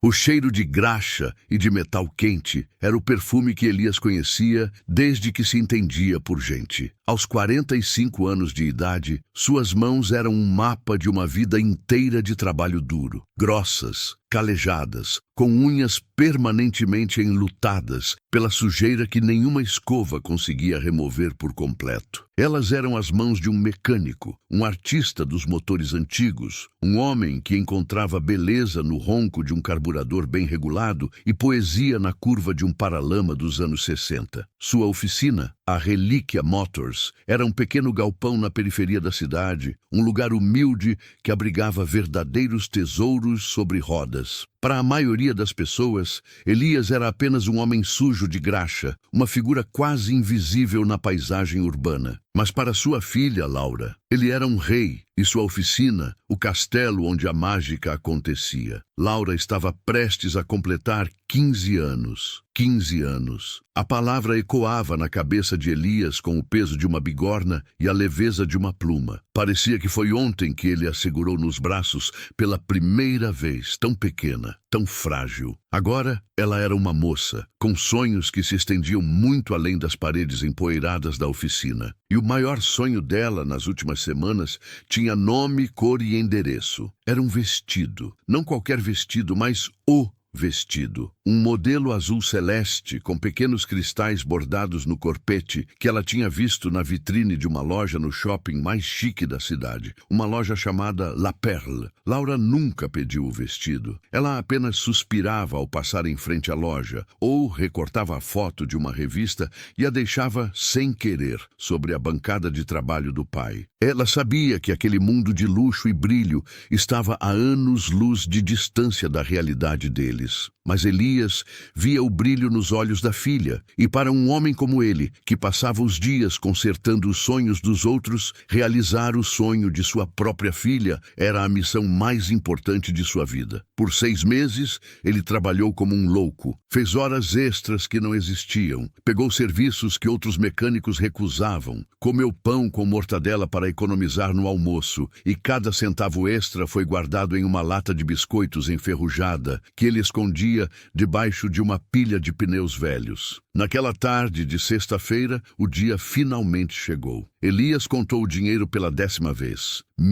O cheiro de graxa e de metal quente era o perfume que Elias conhecia desde que se entendia por gente. Aos 45 anos de idade, suas mãos eram um mapa de uma vida inteira de trabalho duro. Grossas, calejadas, com unhas permanentemente enlutadas pela sujeira que nenhuma escova conseguia remover por completo. Elas eram as mãos de um mecânico, um artista dos motores antigos, um homem que encontrava beleza no ronco de um carburador bem regulado e poesia na curva de um paralama dos anos 60. Sua oficina, a Relíquia Motors, era um pequeno galpão na periferia da cidade, um lugar humilde que abrigava verdadeiros tesouros sobre rodas. Para a maioria das pessoas, Elias era apenas um homem sujo de graxa, uma figura quase invisível na paisagem urbana. Mas para sua filha, Laura, ele era um rei, e sua oficina, o castelo onde a mágica acontecia. Laura estava prestes a completar 15 anos. 15 anos. A palavra ecoava na cabeça de Elias com o peso de uma bigorna e a leveza de uma pluma. Parecia que foi ontem que ele a segurou nos braços pela primeira vez, tão pequena, tão frágil. Agora, ela era uma moça, com sonhos que se estendiam muito além das paredes empoeiradas da oficina. E o maior sonho dela nas últimas semanas tinha nome, cor e endereço. Era um vestido. Não qualquer vestido, mas o vestido. Um modelo azul celeste com pequenos cristais bordados no corpete que ela tinha visto na vitrine de uma loja no shopping mais chique da cidade. Uma loja chamada La Perle. Laura nunca pediu o vestido. Ela apenas suspirava ao passar em frente à loja ou recortava a foto de uma revista e a deixava sem querer sobre a bancada de trabalho do pai. Ela sabia que aquele mundo de luxo e brilho estava a anos-luz de distância da realidade deles. Mas Elias via o brilho nos olhos da filha, e para um homem como ele, que passava os dias consertando os sonhos dos outros, realizar o sonho de sua própria filha era a missão mais importante de sua vida. Por 6 meses, ele trabalhou como um louco, fez horas extras que não existiam, pegou serviços que outros mecânicos recusavam, comeu pão com mortadela para economizar no almoço, e cada centavo extra foi guardado em uma lata de biscoitos enferrujada que ele escondia debaixo de uma pilha de pneus velhos. Naquela tarde de sexta-feira, o dia finalmente chegou. Elias contou o dinheiro pela 10ª vez. R$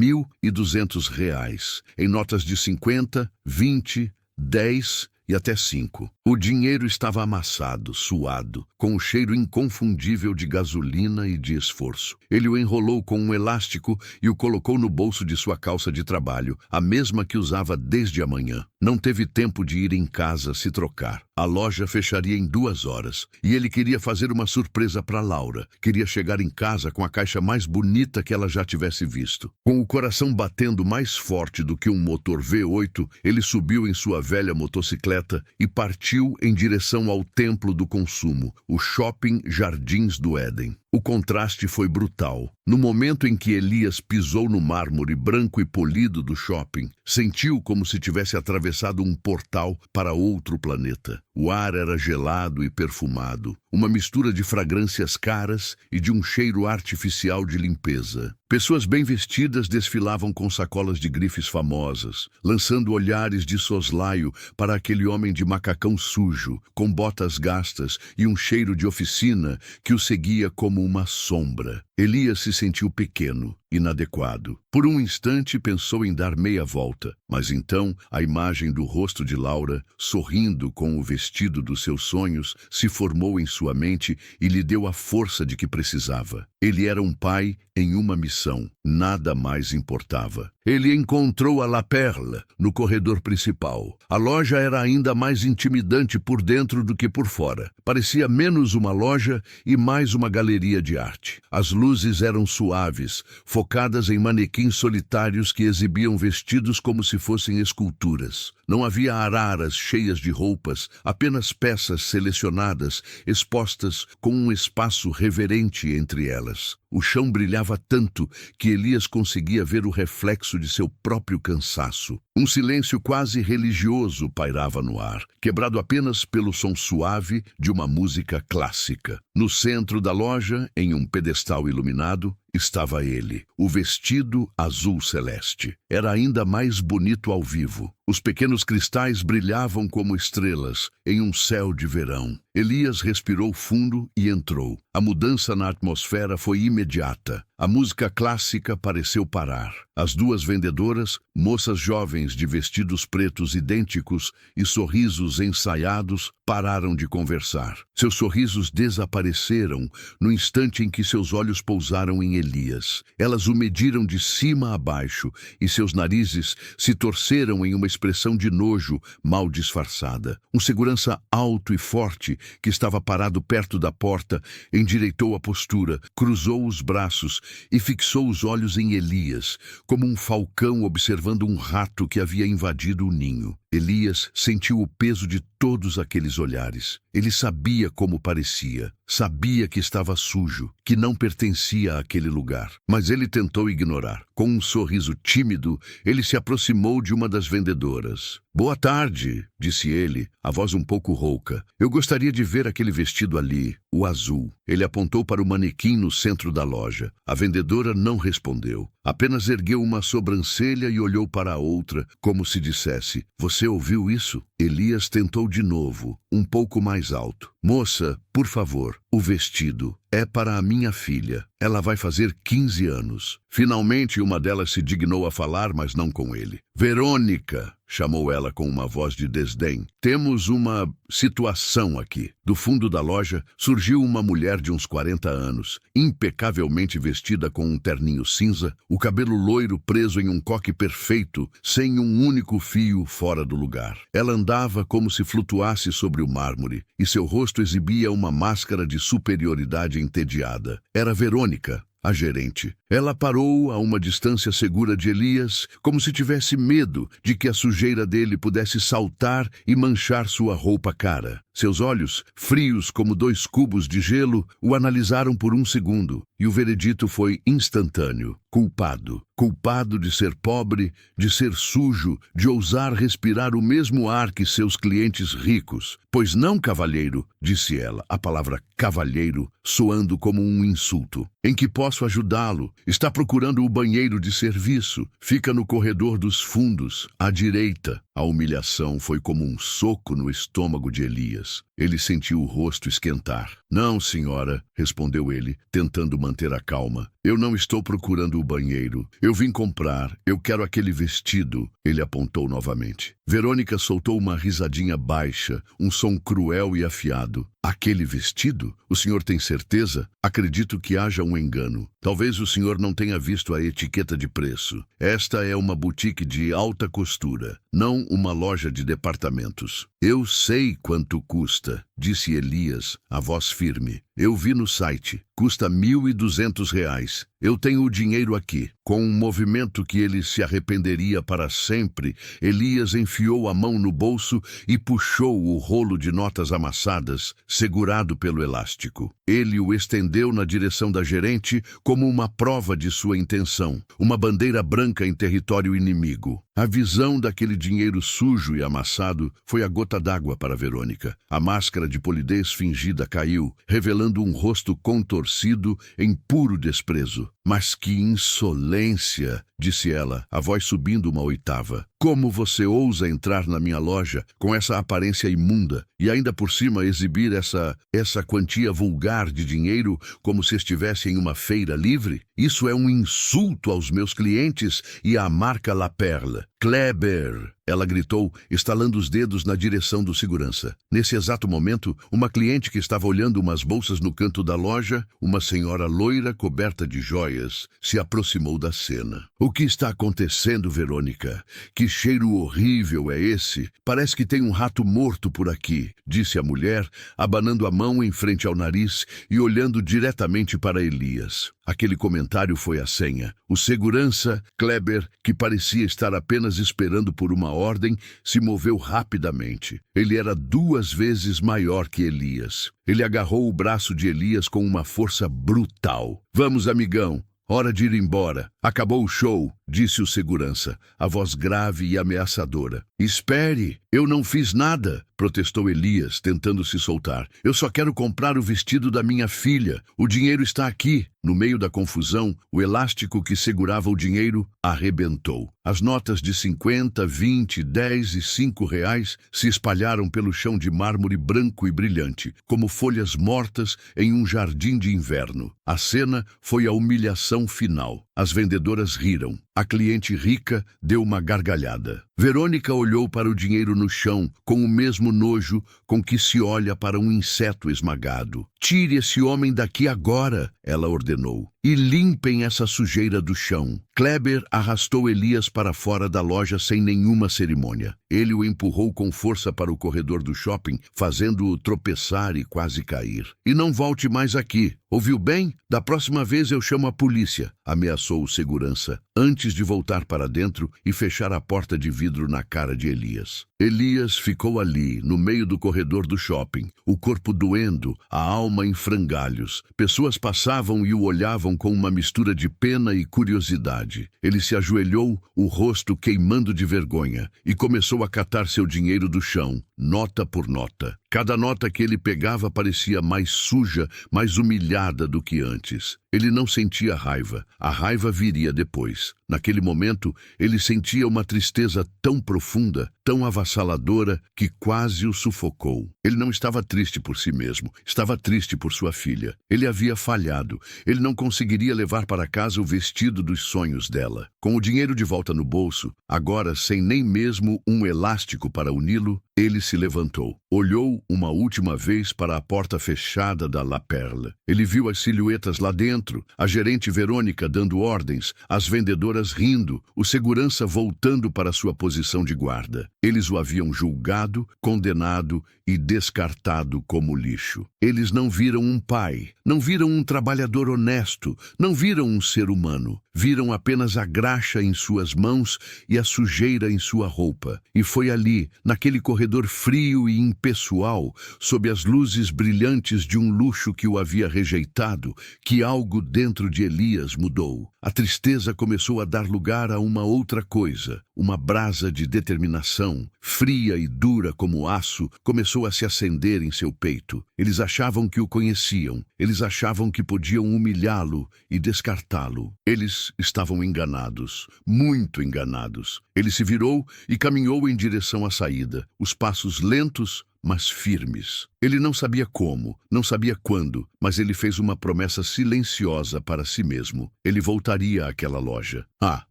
1.200, em notas de 50, 20, 10 e até 5. O dinheiro estava amassado, suado, com o cheiro inconfundível de gasolina e de esforço. Ele o enrolou com um elástico e o colocou no bolso de sua calça de trabalho, a mesma que usava desde a manhã. Não teve tempo de ir em casa se trocar. A loja fecharia em 2 horas, e ele queria fazer uma surpresa para Laura. Queria chegar em casa com a caixa mais bonita que ela já tivesse visto. Com o coração batendo mais forte do que um motor V8, ele subiu em sua velha motocicleta e partiu em direção ao templo do consumo, o Shopping Jardins do Éden. O contraste foi brutal. No momento em que Elias pisou no mármore branco e polido do shopping, sentiu como se tivesse atravessado um portal para outro planeta. O ar era gelado e perfumado, uma mistura de fragrâncias caras e de um cheiro artificial de limpeza. Pessoas bem vestidas desfilavam com sacolas de grifes famosas, lançando olhares de soslaio para aquele homem de macacão sujo, com botas gastas e um cheiro de oficina que o seguia como uma sombra. Elias se sentiu pequeno, inadequado. Por um instante pensou em dar meia volta, mas então a imagem do rosto de Laura, sorrindo com o vestido dos seus sonhos, se formou em sua mente e lhe deu a força de que precisava. Ele era um pai em uma missão, nada mais importava. Ele encontrou a La Perle no corredor principal. A loja era ainda mais intimidante por dentro do que por fora. Parecia menos uma loja e mais uma galeria de arte. As luzes eram suaves, focadas em manequins solitários que exibiam vestidos como se fossem esculturas. Não havia araras cheias de roupas, apenas peças selecionadas, expostas com um espaço reverente entre elas. O chão brilhava tanto que Elias conseguia ver o reflexo de seu próprio cansaço. Um silêncio quase religioso pairava no ar, quebrado apenas pelo som suave de uma música clássica. No centro da loja, em um pedestal iluminado, estava ele, o vestido azul celeste. Era ainda mais bonito ao vivo. Os pequenos cristais brilhavam como estrelas em um céu de verão. Elias respirou fundo e entrou. A mudança na atmosfera foi imediata. A música clássica pareceu parar. As duas vendedoras, moças jovens de vestidos pretos idênticos e sorrisos ensaiados, pararam de conversar. Seus sorrisos desapareceram no instante em que seus olhos pousaram em Elias. Elas o mediram de cima a baixo e seus narizes se torceram em uma expressão de nojo mal disfarçada. Um segurança alto e forte, que estava parado perto da porta, endireitou a postura, cruzou os braços e fixou os olhos em Elias, como um falcão observando um rato que havia invadido o ninho. Elias sentiu o peso de todos aqueles olhares. Ele sabia como parecia, sabia que estava sujo, que não pertencia àquele lugar. Mas ele tentou ignorar. Com um sorriso tímido, ele se aproximou de uma das vendedoras. "Boa tarde", disse ele, a voz um pouco rouca. "Eu gostaria de ver aquele vestido ali, o azul." Ele apontou para o manequim no centro da loja. A vendedora não respondeu. Apenas ergueu uma sobrancelha e olhou para a outra, como se dissesse: "Você ouviu isso?" Elias tentou de novo, um pouco mais alto. "Moça, por favor, o vestido é para a minha filha. Ela vai fazer 15 anos. Finalmente, uma delas se dignou a falar, mas não com ele. "Verônica", chamou ela com uma voz de desdém. "Temos uma situação aqui." Do fundo da loja surgiu uma mulher de uns 40 anos, impecavelmente vestida com um terninho cinza, o cabelo loiro preso em um coque perfeito, sem um único fio fora do lugar. Ela andava como se flutuasse sobre o mármore, e seu rosto exibia uma máscara de superioridade entediada. Era Verônica, a gerente. Ela parou a uma distância segura de Elias, como se tivesse medo de que a sujeira dele pudesse saltar e manchar sua roupa cara. Seus olhos, frios como 2 cubos de gelo, o analisaram por um segundo, e o veredito foi instantâneo. Culpado. Culpado de ser pobre, de ser sujo, de ousar respirar o mesmo ar que seus clientes ricos. "Pois não, cavalheiro", disse ela, a palavra cavalheiro soando como um insulto. "Em que posso ajudá-lo? Está procurando o banheiro de serviço. Fica no corredor dos fundos, à direita." A humilhação foi como um soco no estômago de Elias. Ele sentiu o rosto esquentar. "Não, senhora", respondeu ele, tentando manter a calma. "Eu não estou procurando o banheiro. Eu vim comprar. Eu quero aquele vestido." Ele apontou novamente. Verônica soltou uma risadinha baixa, um som cruel e afiado. "Aquele vestido? O senhor tem certeza? Acredito que haja um engano. Talvez o senhor não tenha visto a etiqueta de preço. Esta é uma boutique de alta costura, não uma loja de departamentos." "Eu sei quanto custa", disse Elias, a voz firme. "Eu vi no site. Custa R$ 1.200. Eu tenho o dinheiro aqui." Com um movimento que ele se arrependeria para sempre, Elias enfiou a mão no bolso e puxou o rolo de notas amassadas, segurado pelo elástico. Ele o estendeu na direção da gerente como uma prova de sua intenção, uma bandeira branca em território inimigo. A visão daquele dinheiro sujo e amassado foi a gota d'água para Verônica. A máscara de polidez fingida caiu, revelando um rosto contorcido em puro desprezo. "Mas que insolência!" disse ela, a voz subindo uma oitava. "Como você ousa entrar na minha loja com essa aparência imunda e ainda por cima exibir essa quantia vulgar de dinheiro como se estivesse em uma feira livre? Isso é um insulto aos meus clientes e à marca La Perle." "Kleber!" ela gritou, estalando os dedos na direção do segurança. Nesse exato momento, uma cliente que estava olhando umas bolsas no canto da loja, uma senhora loira coberta de joias, se aproximou da cena. "O que está acontecendo, Verônica? Que cheiro horrível é esse? Parece que tem um rato morto por aqui", disse a mulher, abanando a mão em frente ao nariz e olhando diretamente para Elias. Aquele comentário foi a senha. O segurança, Kleber, que parecia estar apenas esperando por uma ordem, se moveu rapidamente. Ele era 2 vezes maior que Elias. Ele agarrou o braço de Elias com uma força brutal. "Vamos, amigão. Hora de ir embora. Acabou o show", disse o segurança, a voz grave e ameaçadora. Espere, eu não fiz nada, protestou Elias, tentando se soltar. Eu só quero comprar o vestido da minha filha. O dinheiro está aqui. No meio da confusão, o elástico que segurava o dinheiro arrebentou. As notas de 50, 20, 10 e 5 reais se espalharam pelo chão de mármore branco e brilhante, como folhas mortas em um jardim de inverno. A cena foi a humilhação final. As vendedoras riram. A cliente rica deu uma gargalhada. Verônica olhou para o dinheiro no chão com o mesmo nojo com que se olha para um inseto esmagado. Tire esse homem daqui agora, ela ordenou, e limpem essa sujeira do chão. Kleber arrastou Elias para fora da loja sem nenhuma cerimônia. Ele o empurrou com força para o corredor do shopping, fazendo-o tropeçar e quase cair. E não volte mais aqui. Ouviu bem? Da próxima vez eu chamo a polícia, ameaçou o segurança, antes de voltar para dentro e fechar a porta de vidro na cara de Elias. Elias ficou ali, no meio do corredor do shopping, o corpo doendo, a alma em frangalhos. Pessoas passavam e o olhavam com uma mistura de pena e curiosidade. Ele se ajoelhou, o rosto queimando de vergonha, e começou a catar seu dinheiro do chão, nota por nota. Cada nota que ele pegava parecia mais suja, mais humilhada do que antes. Ele não sentia raiva. A raiva viria depois. Naquele momento, ele sentia uma tristeza tão profunda, tão avassaladora, que quase o sufocou. Ele não estava triste por si mesmo, estava triste por sua filha. Ele havia falhado. Ele não conseguiria levar para casa o vestido dos sonhos dela. Com o dinheiro de volta no bolso, agora sem nem mesmo um elástico para uni-lo, ele se levantou. Olhou uma última vez para a porta fechada da La Perle. Ele viu as silhuetas lá dentro, a gerente Verônica dando ordens, as vendedoras rindo, o segurança voltando para sua posição de guarda. Eles o haviam julgado, condenado e descartado como lixo. Eles não viram um pai, não viram um trabalhador honesto, não viram um ser humano. Viram apenas a graxa em suas mãos e a sujeira em sua roupa. E foi ali, naquele corredor frio e impessoal, sob as luzes brilhantes de um luxo que o havia rejeitado, que algo dentro de Elias mudou. A tristeza começou a dar lugar a uma outra coisa. Uma brasa de determinação, fria e dura como aço, começou a se acender em seu peito. Eles achavam que o conheciam. Eles achavam que podiam humilhá-lo e descartá-lo. Eles estavam enganados, muito enganados. Ele se virou e caminhou em direção à saída, os passos lentos, mas firmes. Ele não sabia como, não sabia quando, mas ele fez uma promessa silenciosa para si mesmo. Ele voltaria àquela loja.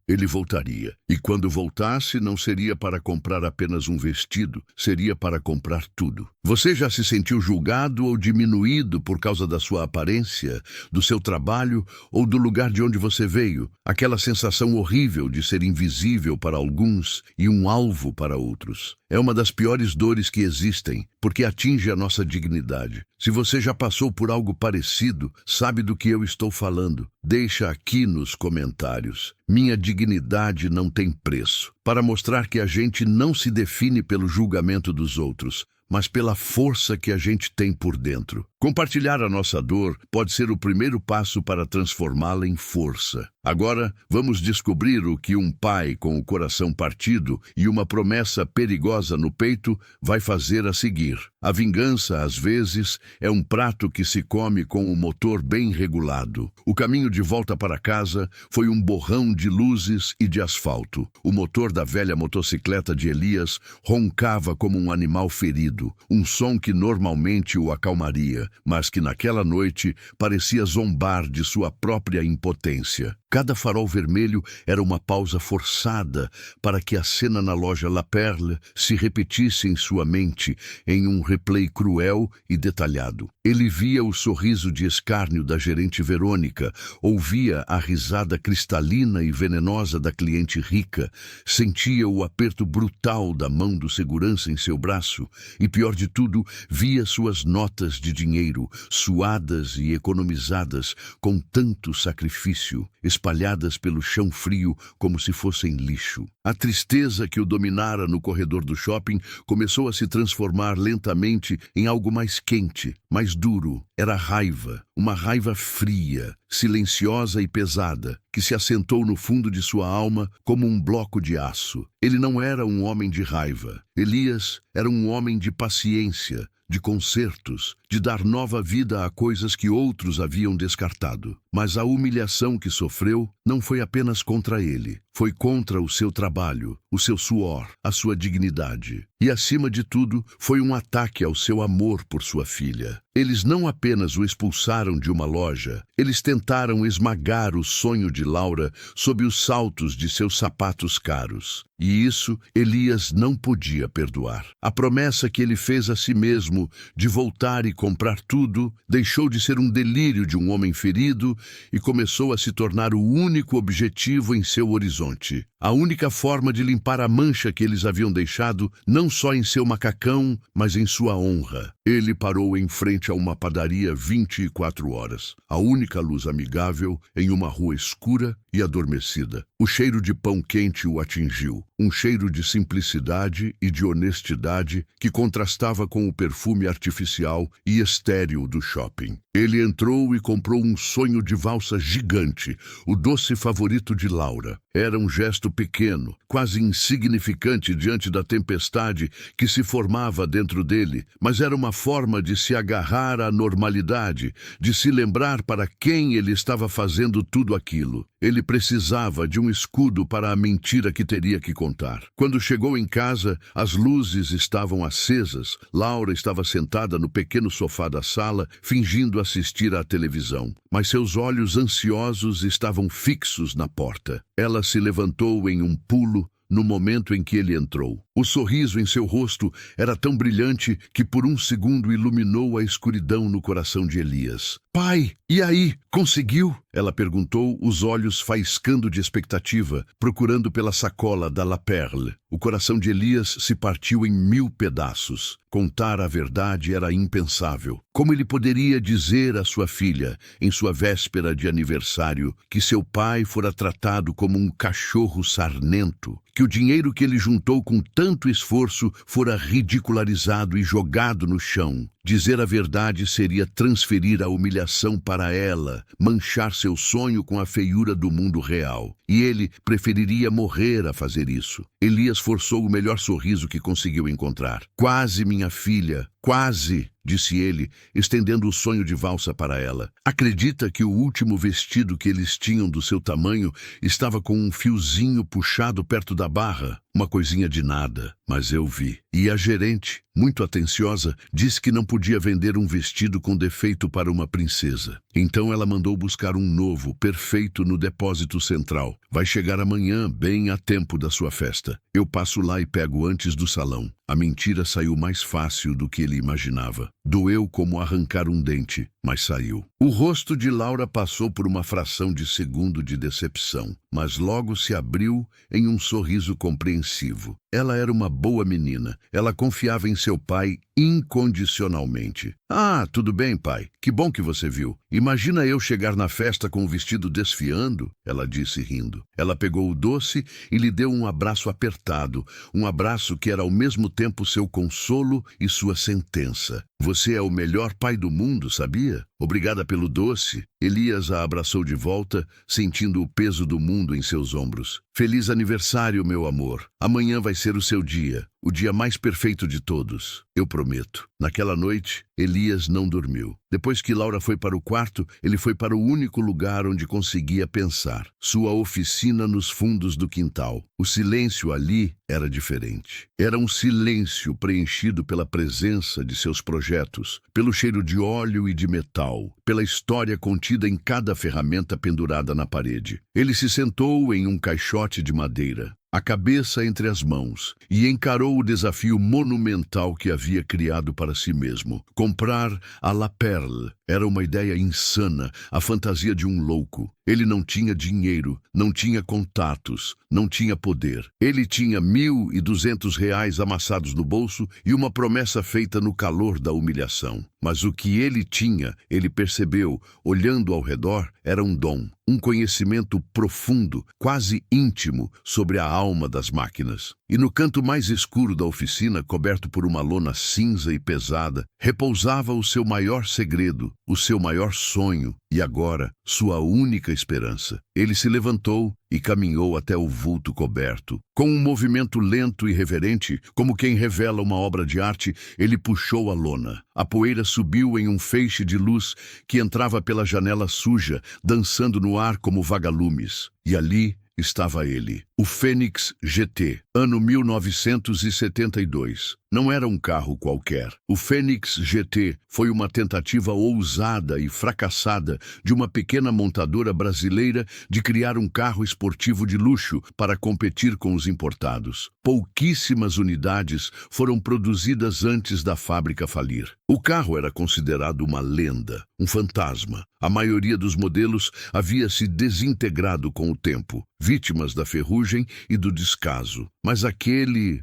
Ele voltaria. E quando voltasse, não seria para comprar apenas um vestido, seria para comprar tudo. Você já se sentiu julgado ou diminuído por causa da sua aparência, do seu trabalho ou do lugar de onde você veio? Aquela sensação horrível de ser invisível para alguns e um alvo para outros. É uma das piores dores que existem, porque atinge a nossa dignidade. Se você já passou por algo parecido, sabe do que eu estou falando. Deixa aqui nos comentários. Minha dignidade não tem preço. Para mostrar que a gente não se define pelo julgamento dos outros, mas pela força que a gente tem por dentro. Compartilhar a nossa dor pode ser o primeiro passo para transformá-la em força. Agora, vamos descobrir o que um pai com o coração partido e uma promessa perigosa no peito vai fazer a seguir. A vingança, às vezes, é um prato que se come com o motor bem regulado. O caminho de volta para casa foi um borrão de luzes e de asfalto. O motor da velha motocicleta de Elias roncava como um animal ferido, um som que normalmente o acalmaria, mas que naquela noite parecia zombar de sua própria impotência. Cada farol vermelho era uma pausa forçada para que a cena na loja La Perle se repetisse em sua mente em um replay cruel e detalhado. Ele via o sorriso de escárnio da gerente Verônica, ouvia a risada cristalina e venenosa da cliente rica, sentia o aperto brutal da mão do segurança em seu braço e, pior de tudo, via suas notas de dinheiro, suadas e economizadas com tanto sacrifício, espalhadas pelo chão frio como se fossem lixo. A tristeza que o dominara no corredor do shopping começou a se transformar lentamente em algo mais quente, mais duro. Era raiva, uma raiva fria, silenciosa e pesada, que se assentou no fundo de sua alma como um bloco de aço. Ele não era um homem de raiva. Elias era um homem de paciência, de consertos, de dar nova vida a coisas que outros haviam descartado. Mas a humilhação que sofreu não foi apenas contra ele, foi contra o seu trabalho, o seu suor, a sua dignidade. E, acima de tudo, foi um ataque ao seu amor por sua filha. Eles não apenas o expulsaram de uma loja, eles tentaram esmagar o sonho de Laura sob os saltos de seus sapatos caros. E isso Elias não podia perdoar. A promessa que ele fez a si mesmo de voltar e comprar tudo deixou de ser um delírio de um homem ferido e começou a se tornar o único objetivo em seu horizonte. A única forma de limpar a mancha que eles haviam deixado, não só em seu macacão, mas em sua honra. Ele parou em frente a uma padaria 24 horas, a única luz amigável em uma rua escura e adormecida. O cheiro de pão quente o atingiu, um cheiro de simplicidade e de honestidade que contrastava com o perfume artificial e estéril do shopping. Ele entrou e comprou um sonho de valsa gigante, o doce favorito de Laura. Era um gesto pequeno, quase insignificante diante da tempestade que se formava dentro dele, mas era uma forma de se agarrar à normalidade, de se lembrar para quem ele estava fazendo tudo aquilo. Ele precisava de um escudo para a mentira que teria que contar. Quando chegou em casa, as luzes estavam acesas. Laura estava sentada no pequeno sofá da sala, fingindo assistir à televisão. Mas seus olhos ansiosos estavam fixos na porta. Ela se levantou em um pulo no momento em que ele entrou. O sorriso em seu rosto era tão brilhante que por um segundo iluminou a escuridão no coração de Elias. "Pai, e aí, conseguiu?" Ela perguntou, os olhos faiscando de expectativa, procurando pela sacola da La Perle. O coração de Elias se partiu em 1000 pedaços. Contar a verdade era impensável. Como ele poderia dizer à sua filha, em sua véspera de aniversário, que seu pai fora tratado como um cachorro sarnento, que o dinheiro que ele juntou com tanto esforço fora ridicularizado e jogado no chão? Dizer a verdade seria transferir a humilhação para ela, manchar seu sonho com a feiura do mundo real. E ele preferiria morrer a fazer isso. Elias forçou o melhor sorriso que conseguiu encontrar. "Quase, minha filha, quase", disse ele, estendendo o sonho de valsa para ela. "Acredita que o último vestido que eles tinham do seu tamanho estava com um fiozinho puxado perto da barra? Uma coisinha de nada, mas eu vi." E a gerente, muito atenciosa, disse que não podia vender um vestido com defeito para uma princesa. Então ela mandou buscar um novo, perfeito, no depósito central. "Vai chegar amanhã, bem a tempo da sua festa. Eu passo lá e pego antes do salão." A mentira saiu mais fácil do que ele imaginava. Doeu como arrancar um dente, mas saiu. O rosto de Laura passou por uma fração de segundo de decepção, mas logo se abriu em um sorriso compreensivo. Ela era uma boa menina. Ela confiava em seu pai incondicionalmente. "Ah, tudo bem, pai. Que bom que você viu. Imagina eu chegar na festa com o vestido desfiando?" ela disse rindo. Ela pegou o doce e lhe deu um abraço apertado, um abraço que era ao mesmo tempo seu consolo e sua sentença. "Você é o melhor pai do mundo, sabia? Obrigada pelo doce." Elias a abraçou de volta, sentindo o peso do mundo em seus ombros. "Feliz aniversário, meu amor. Amanhã vai ser o seu dia, o dia mais perfeito de todos. Eu prometo." Naquela noite, Elias não dormiu. Depois que Laura foi para o quarto, ele foi para o único lugar onde conseguia pensar. Sua oficina nos fundos do quintal. O silêncio ali era diferente. Era um silêncio preenchido pela presença de seus projetos, pelo cheiro de óleo e de metal, pela história contida em cada ferramenta pendurada na parede. Ele se sentou em um caixote de madeira, a cabeça entre as mãos, e encarou o desafio monumental que havia criado para si mesmo. Comprar a La Perle era uma ideia insana, a fantasia de um louco. Ele não tinha dinheiro, não tinha contatos, não tinha poder. Ele tinha R$ 1.200 amassados no bolso e uma promessa feita no calor da humilhação. Mas o que ele tinha, ele percebeu, olhando ao redor, era um dom, um conhecimento profundo, quase íntimo, sobre a alma das máquinas. E no canto mais escuro da oficina, coberto por uma lona cinza e pesada, repousava o seu maior segredo, o seu maior sonho e agora sua única esperança. Ele se levantou e caminhou até o vulto coberto. Com um movimento lento e reverente, como quem revela uma obra de arte, ele puxou a lona. A poeira subiu em um feixe de luz que entrava pela janela suja, dançando no ar como vagalumes. E ali estava ele, o Fênix GT, ano 1972. Não era um carro qualquer. O Fênix GT foi uma tentativa ousada e fracassada de uma pequena montadora brasileira de criar um carro esportivo de luxo para competir com os importados. Pouquíssimas unidades foram produzidas antes da fábrica falir. O carro era considerado uma lenda, um fantasma. A maioria dos modelos havia se desintegrado com o tempo, vítimas da ferrugem e do descaso. Mas aquele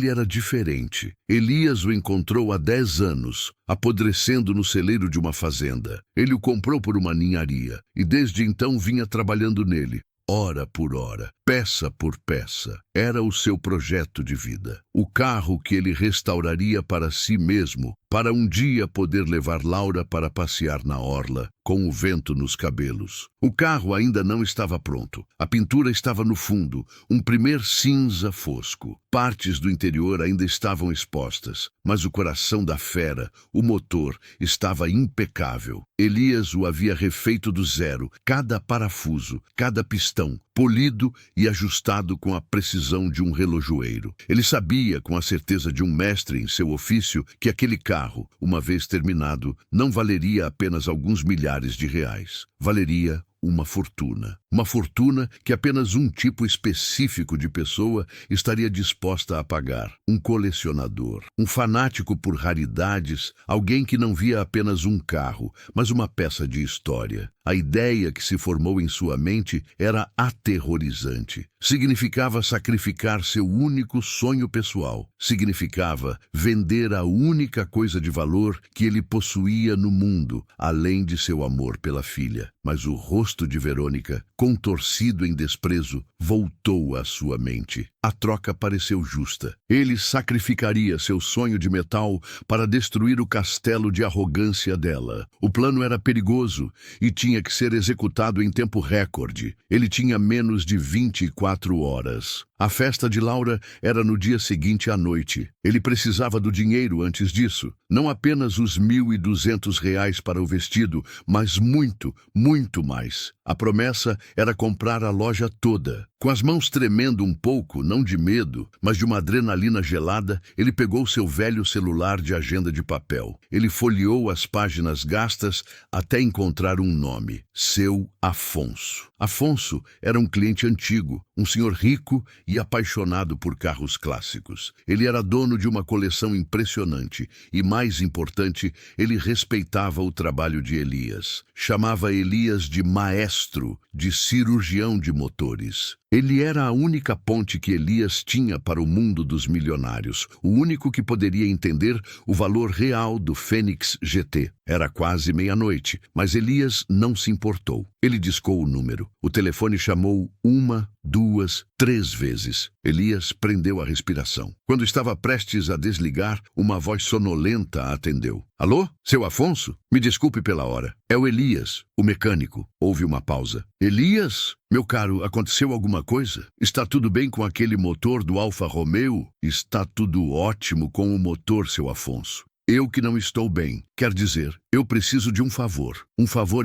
era diferente. Elias o encontrou há 10 anos, apodrecendo no celeiro de uma fazenda. Ele o comprou por uma ninharia e desde então vinha trabalhando nele, hora por hora, peça por peça. Era o seu projeto de vida. O carro que ele restauraria para si mesmo, para um dia poder levar Laura para passear na orla, com o vento nos cabelos. O carro ainda não estava pronto. A pintura estava no fundo, um primeiro cinza fosco. Partes do interior ainda estavam expostas, mas o coração da fera, o motor, estava impecável. Elias o havia refeito do zero, cada parafuso, cada pistão, polido e ajustado com a precisão de um relojoeiro. Ele sabia, com a certeza de um mestre em seu ofício, que aquele carro, uma vez terminado, não valeria apenas alguns milhares de reais. Valeria uma fortuna. Uma fortuna que apenas um tipo específico de pessoa estaria disposta a pagar. Um colecionador, um fanático por raridades, alguém que não via apenas um carro, mas uma peça de história. A ideia que se formou em sua mente era aterrorizante. Significava sacrificar seu único sonho pessoal. Significava vender a única coisa de valor que ele possuía no mundo, além de seu amor pela filha. Mas o rosto de Verônica, contorcido em desprezo, voltou à sua mente. A troca pareceu justa. Ele sacrificaria seu sonho de metal para destruir o castelo de arrogância dela. O plano era perigoso e tinha que ser executado em tempo recorde. Ele tinha menos de 24 horas. A festa de Laura era no dia seguinte à noite. Ele precisava do dinheiro antes disso. Não apenas os R$ 1.200 para o vestido, mas muito, muito mais. A promessa era comprar a loja toda. Com as mãos tremendo um pouco, não de medo, mas de uma adrenalina gelada, ele pegou seu velho celular de agenda de papel. Ele folheou as páginas gastas até encontrar um nome: seu Afonso. Afonso era um cliente antigo, um senhor rico e apaixonado por carros clássicos. Ele era dono de uma coleção impressionante e, mais importante, ele respeitava o trabalho de Elias. Chamava Elias de maestro, de cirurgião de motores. Ele era a única ponte que Elias tinha para o mundo dos milionários, o único que poderia entender o valor real do Fênix GT. Era quase meia-noite, mas Elias não se importou. Ele discou o número. O telefone chamou 1, 2, 3 vezes. Elias prendeu a respiração. Quando estava prestes a desligar, uma voz sonolenta a atendeu. Alô? Seu Afonso? Me desculpe pela hora. É o Elias, o mecânico. Houve uma pausa. Elias? Meu caro, aconteceu alguma coisa? Está tudo bem com aquele motor do Alfa Romeo? Está tudo ótimo com o motor, seu Afonso. Eu que não estou bem. Quer dizer, eu preciso de um favor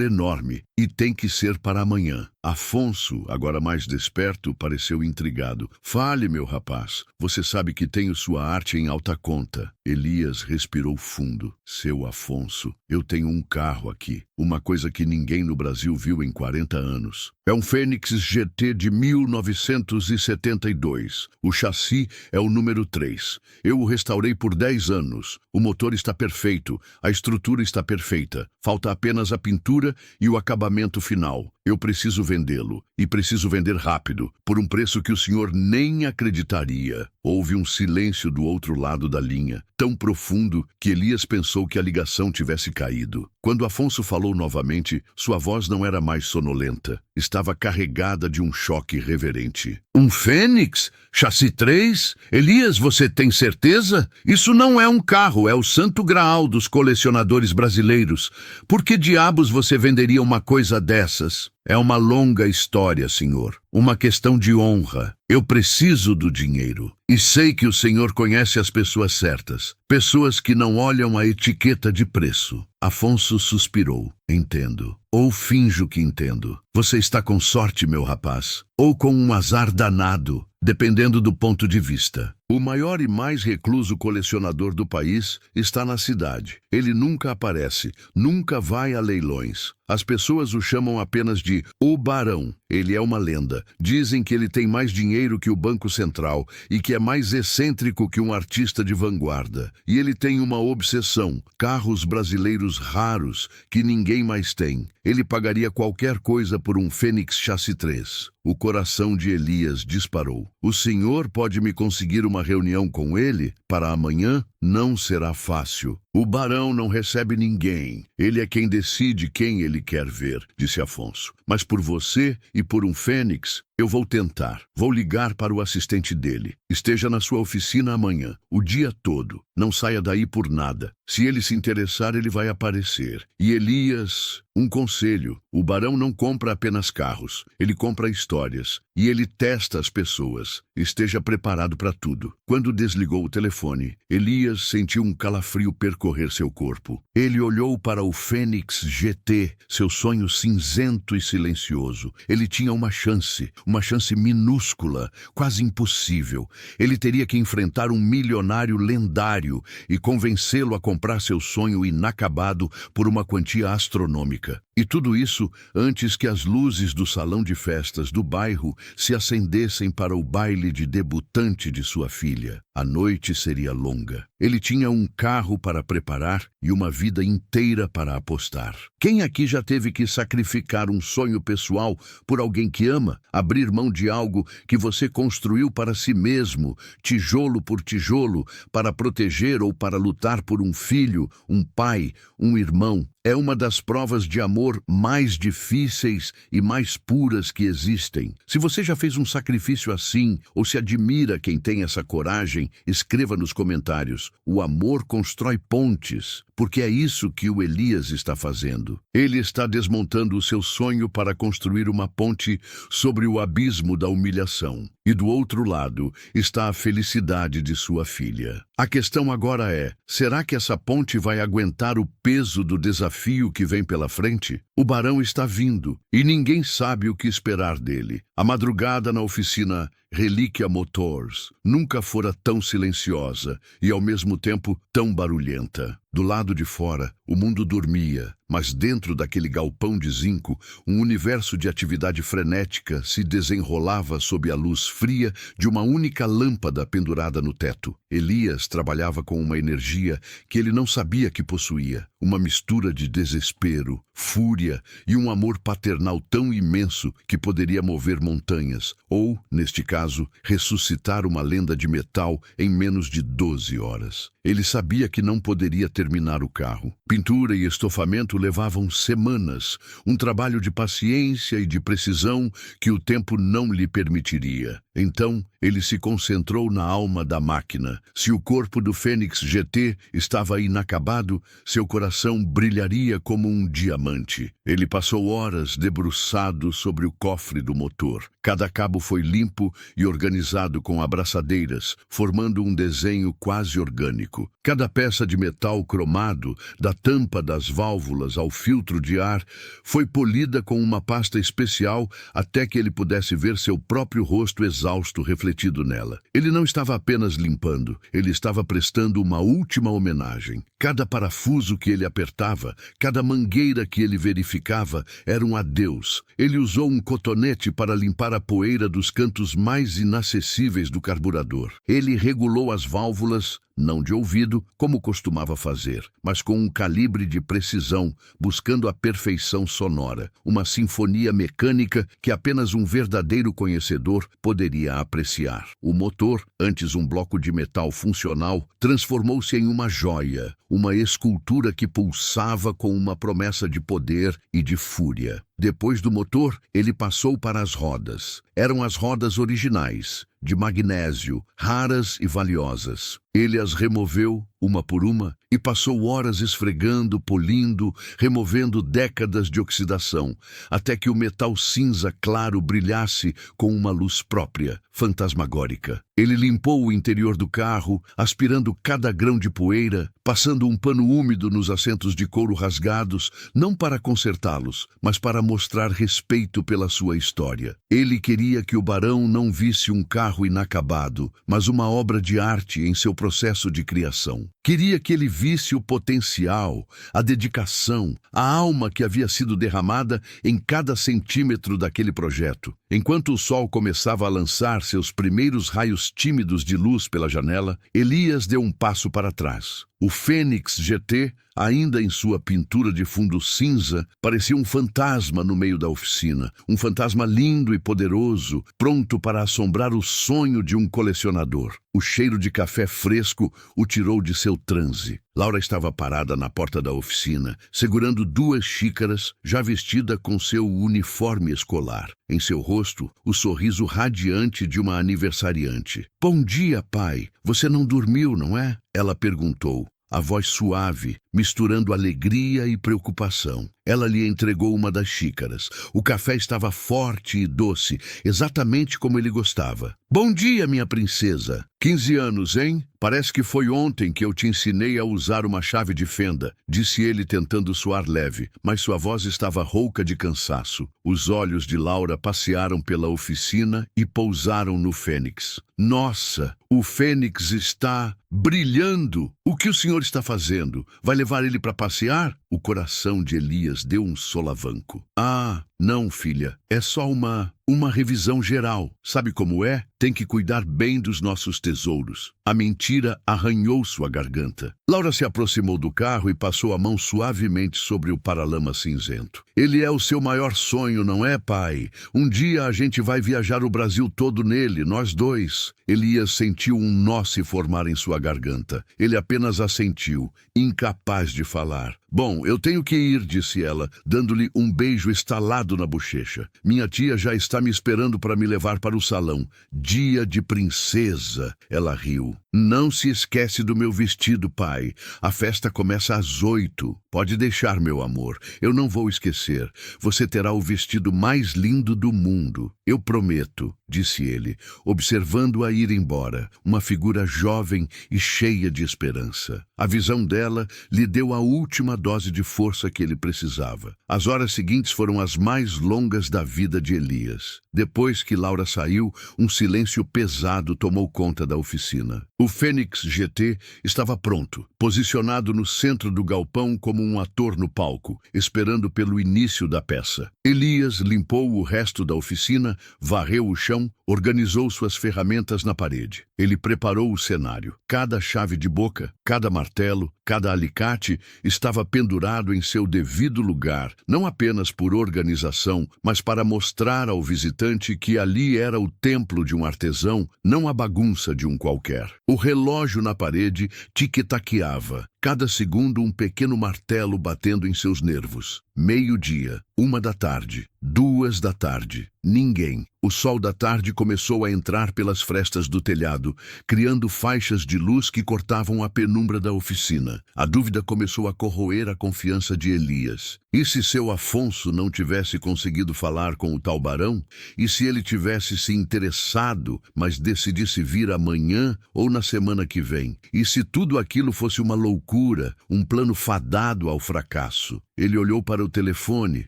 enorme, e tem que ser para amanhã. Afonso, agora mais desperto, pareceu intrigado. Fale, meu rapaz, você sabe que tenho sua arte em alta conta. Elias respirou fundo. Seu Afonso, eu tenho um carro aqui, uma coisa que ninguém no Brasil viu em 40 anos. É um Fênix GT de 1972. O chassi é o número 3. Eu o restaurei por 10 anos. O motor está perfeito, a estrutura está perfeita. Falta apenas a pintura e o acabamento final. Eu preciso vendê-lo, e preciso vender rápido, por um preço que o senhor nem acreditaria. Houve um silêncio do outro lado da linha, tão profundo que Elias pensou que a ligação tivesse caído. Quando Afonso falou novamente, sua voz não era mais sonolenta. Estava carregada de um choque reverente. Um fênix? Chassi 3? Elias, você tem certeza? Isso não é um carro, é o santo graal dos colecionadores brasileiros. Por que diabos você venderia uma coisa dessas? É uma longa história, senhor. Uma questão de honra. Eu preciso do dinheiro. E sei que o senhor conhece as pessoas certas. Pessoas que não olham a etiqueta de preço. Afonso suspirou. Entendo. Ou finjo que entendo. Você está com sorte, meu rapaz. Ou com um azar danado, dependendo do ponto de vista. O maior e mais recluso colecionador do país está na cidade. Ele nunca aparece, nunca vai a leilões. As pessoas o chamam apenas de O Barão. Ele é uma lenda. Dizem que ele tem mais dinheiro que o Banco Central e que é mais excêntrico que um artista de vanguarda. E ele tem uma obsessão: carros brasileiros raros que ninguém mais tem. Ele pagaria qualquer coisa por um Fênix Chassi 3. O coração de Elias disparou. O senhor pode me conseguir uma reunião com ele para amanhã? Não será fácil. O barão não recebe ninguém. Ele é quem decide quem ele quer ver, disse Afonso. Mas por você e por um fênix, eu vou tentar. Vou ligar para o assistente dele. Esteja na sua oficina amanhã, o dia todo. Não saia daí por nada. Se ele se interessar, ele vai aparecer. E Elias, um conselho: o barão não compra apenas carros. Ele compra histórias. E ele testa as pessoas. Esteja preparado para tudo. Quando desligou o telefone, Elias sentiu um calafrio percorrer seu corpo. Ele olhou para o Fênix GT, seu sonho cinzento e silencioso. Ele tinha uma chance minúscula, quase impossível. Ele teria que enfrentar um milionário lendário e convencê-lo a comprar seu sonho inacabado por uma quantia astronômica. E tudo isso antes que as luzes do salão de festas do bairro se acendessem para o baile de debutante de sua filha. A noite seria longa. Ele tinha um carro para preparar e uma vida inteira para apostar. Quem aqui já teve que sacrificar um sonho pessoal por alguém que ama? Abrir mão de algo que você construiu para si mesmo, tijolo por tijolo, para proteger ou para lutar por um filho, um pai, um irmão? É uma das provas de amor mais difíceis e mais puras que existem. Se você já fez um sacrifício assim, ou se admira quem tem essa coragem, escreva nos comentários. O amor constrói pontes, porque é isso que o Elias está fazendo. Ele está desmontando o seu sonho para construir uma ponte sobre o abismo da humilhação. E do outro lado está a felicidade de sua filha. A questão agora é: será que essa ponte vai aguentar o peso do desafio que vem pela frente? O barão está vindo e ninguém sabe o que esperar dele. A madrugada na oficina Relíquia Motors nunca fora tão silenciosa e ao mesmo tempo tão barulhenta. Do lado de fora, o mundo dormia, mas dentro daquele galpão de zinco, um universo de atividade frenética se desenrolava sob a luz fria de uma única lâmpada pendurada no teto. Elias trabalhava com uma energia que ele não sabia que possuía, uma mistura de desespero, fúria e um amor paternal tão imenso que poderia mover montanhas, ou, neste caso, ressuscitar uma lenda de metal em menos de 12 horas. Ele sabia que não poderia terminar o carro. Pintura e estofamento levavam semanas, um trabalho de paciência e de precisão que o tempo não lhe permitiria. Então, ele se concentrou na alma da máquina. Se o corpo do Fênix GT estava inacabado, seu coração brilharia como um diamante. Ele passou horas debruçado sobre o cofre do motor. Cada cabo foi limpo e organizado com abraçadeiras, formando um desenho quase orgânico. Cada peça de metal cromado, da tampa das válvulas ao filtro de ar, foi polida com uma pasta especial até que ele pudesse ver seu próprio rosto exausto refletido nela. Ele não estava apenas limpando, ele estava prestando uma última homenagem. Cada parafuso que ele apertava, cada mangueira que ele verificava era um adeus. Ele usou um cotonete para limpar a poeira dos cantos mais inacessíveis do carburador. Ele regulou as válvulas, não de ouvido, como costumava fazer, mas com um calibre de precisão, buscando a perfeição sonora, uma sinfonia mecânica que apenas um verdadeiro conhecedor poderia apreciar. O motor, antes um bloco de metal funcional, transformou-se em uma joia, uma escultura que pulsava com uma promessa de poder e de fúria. Depois do motor, ele passou para as rodas. Eram as rodas originais, de magnésio, raras e valiosas. Ele as removeu, uma por uma, e passou horas esfregando, polindo, removendo décadas de oxidação, até que o metal cinza claro brilhasse com uma luz própria, fantasmagórica. Ele limpou o interior do carro, aspirando cada grão de poeira, passando um pano úmido nos assentos de couro rasgados, não para consertá-los, mas para mostrar respeito pela sua história. Ele queria que o barão não visse um carro inacabado, mas uma obra de arte em seu processo de criação. Queria que ele visse o potencial, a dedicação, a alma que havia sido derramada em cada centímetro daquele projeto. Enquanto o sol começava a lançar seus primeiros raios tímidos de luz pela janela, Elias deu um passo para trás. O Fênix GT, ainda em sua pintura de fundo cinza, parecia um fantasma no meio da oficina. Um fantasma lindo e poderoso, pronto para assombrar o sonho de um colecionador. O cheiro de café fresco o tirou de seu transe. Laura estava parada na porta da oficina, segurando 2 xícaras, já vestida com seu uniforme escolar. Em seu rosto, o sorriso radiante de uma aniversariante. "Bom dia, pai. Você não dormiu, não é?" Ela perguntou, a voz suave, misturando alegria e preocupação. Ela lhe entregou uma das xícaras. O café estava forte e doce, exatamente como ele gostava. "Bom dia, minha princesa. 15 anos, hein? Parece que foi ontem que eu te ensinei a usar uma chave de fenda", disse ele tentando soar leve, mas sua voz estava rouca de cansaço. Os olhos de Laura passearam pela oficina e pousaram no Fênix. "Nossa, o Fênix está brilhando! O que o senhor está fazendo? Vai levar ele para passear?" O coração de Elias deu um solavanco. "Ah, não, filha. É só uma revisão geral. Sabe como é? Tem que cuidar bem dos nossos tesouros." A mentira arranhou sua garganta. Laura se aproximou do carro e passou a mão suavemente sobre o paralama cinzento. "Ele é o seu maior sonho, não é, pai? Um dia a gente vai viajar o Brasil todo nele, nós dois." Elias sentiu um nó se formar em sua garganta. Ele apenas assentiu, incapaz de falar. "Bom, eu tenho que ir", disse ela, dando-lhe um beijo estalado na bochecha. "Minha tia já está me esperando para me levar para o salão. Dia de princesa." Ela riu. "Não se esquece do meu vestido, pai. A festa começa às 8. Pode deixar, meu amor. Eu não vou esquecer. Você terá o vestido mais lindo do mundo. Eu prometo", disse ele, observando-a ir embora, uma figura jovem e cheia de esperança. A visão dela lhe deu a última dose de força que ele precisava. As horas seguintes foram as mais longas da vida de Elias. Depois que Laura saiu, um silêncio pesado tomou conta da oficina. O Fênix GT estava pronto, posicionado no centro do galpão como um ator no palco, esperando pelo início da peça. Elias limpou o resto da oficina, varreu o chão, organizou suas ferramentas na parede. Ele preparou o cenário. Cada chave de boca, cada martelo, cada alicate estava pendurado em seu devido lugar, não apenas por organização, mas para mostrar ao visitante que ali era o templo de um artesão, não a bagunça de um qualquer. O relógio na parede tic-taqueava, cada segundo um pequeno martelo batendo em seus nervos. 12h, 1h, 2h. Ninguém. O sol da tarde começou a entrar pelas frestas do telhado, criando faixas de luz que cortavam a penumbra da oficina. A dúvida começou a corroer a confiança de Elias. E se seu Afonso não tivesse conseguido falar com o tal barão? E se ele tivesse se interessado, mas decidisse vir amanhã ou na semana que vem? E se tudo aquilo fosse uma loucura, um plano fadado ao fracasso? Ele olhou para o telefone.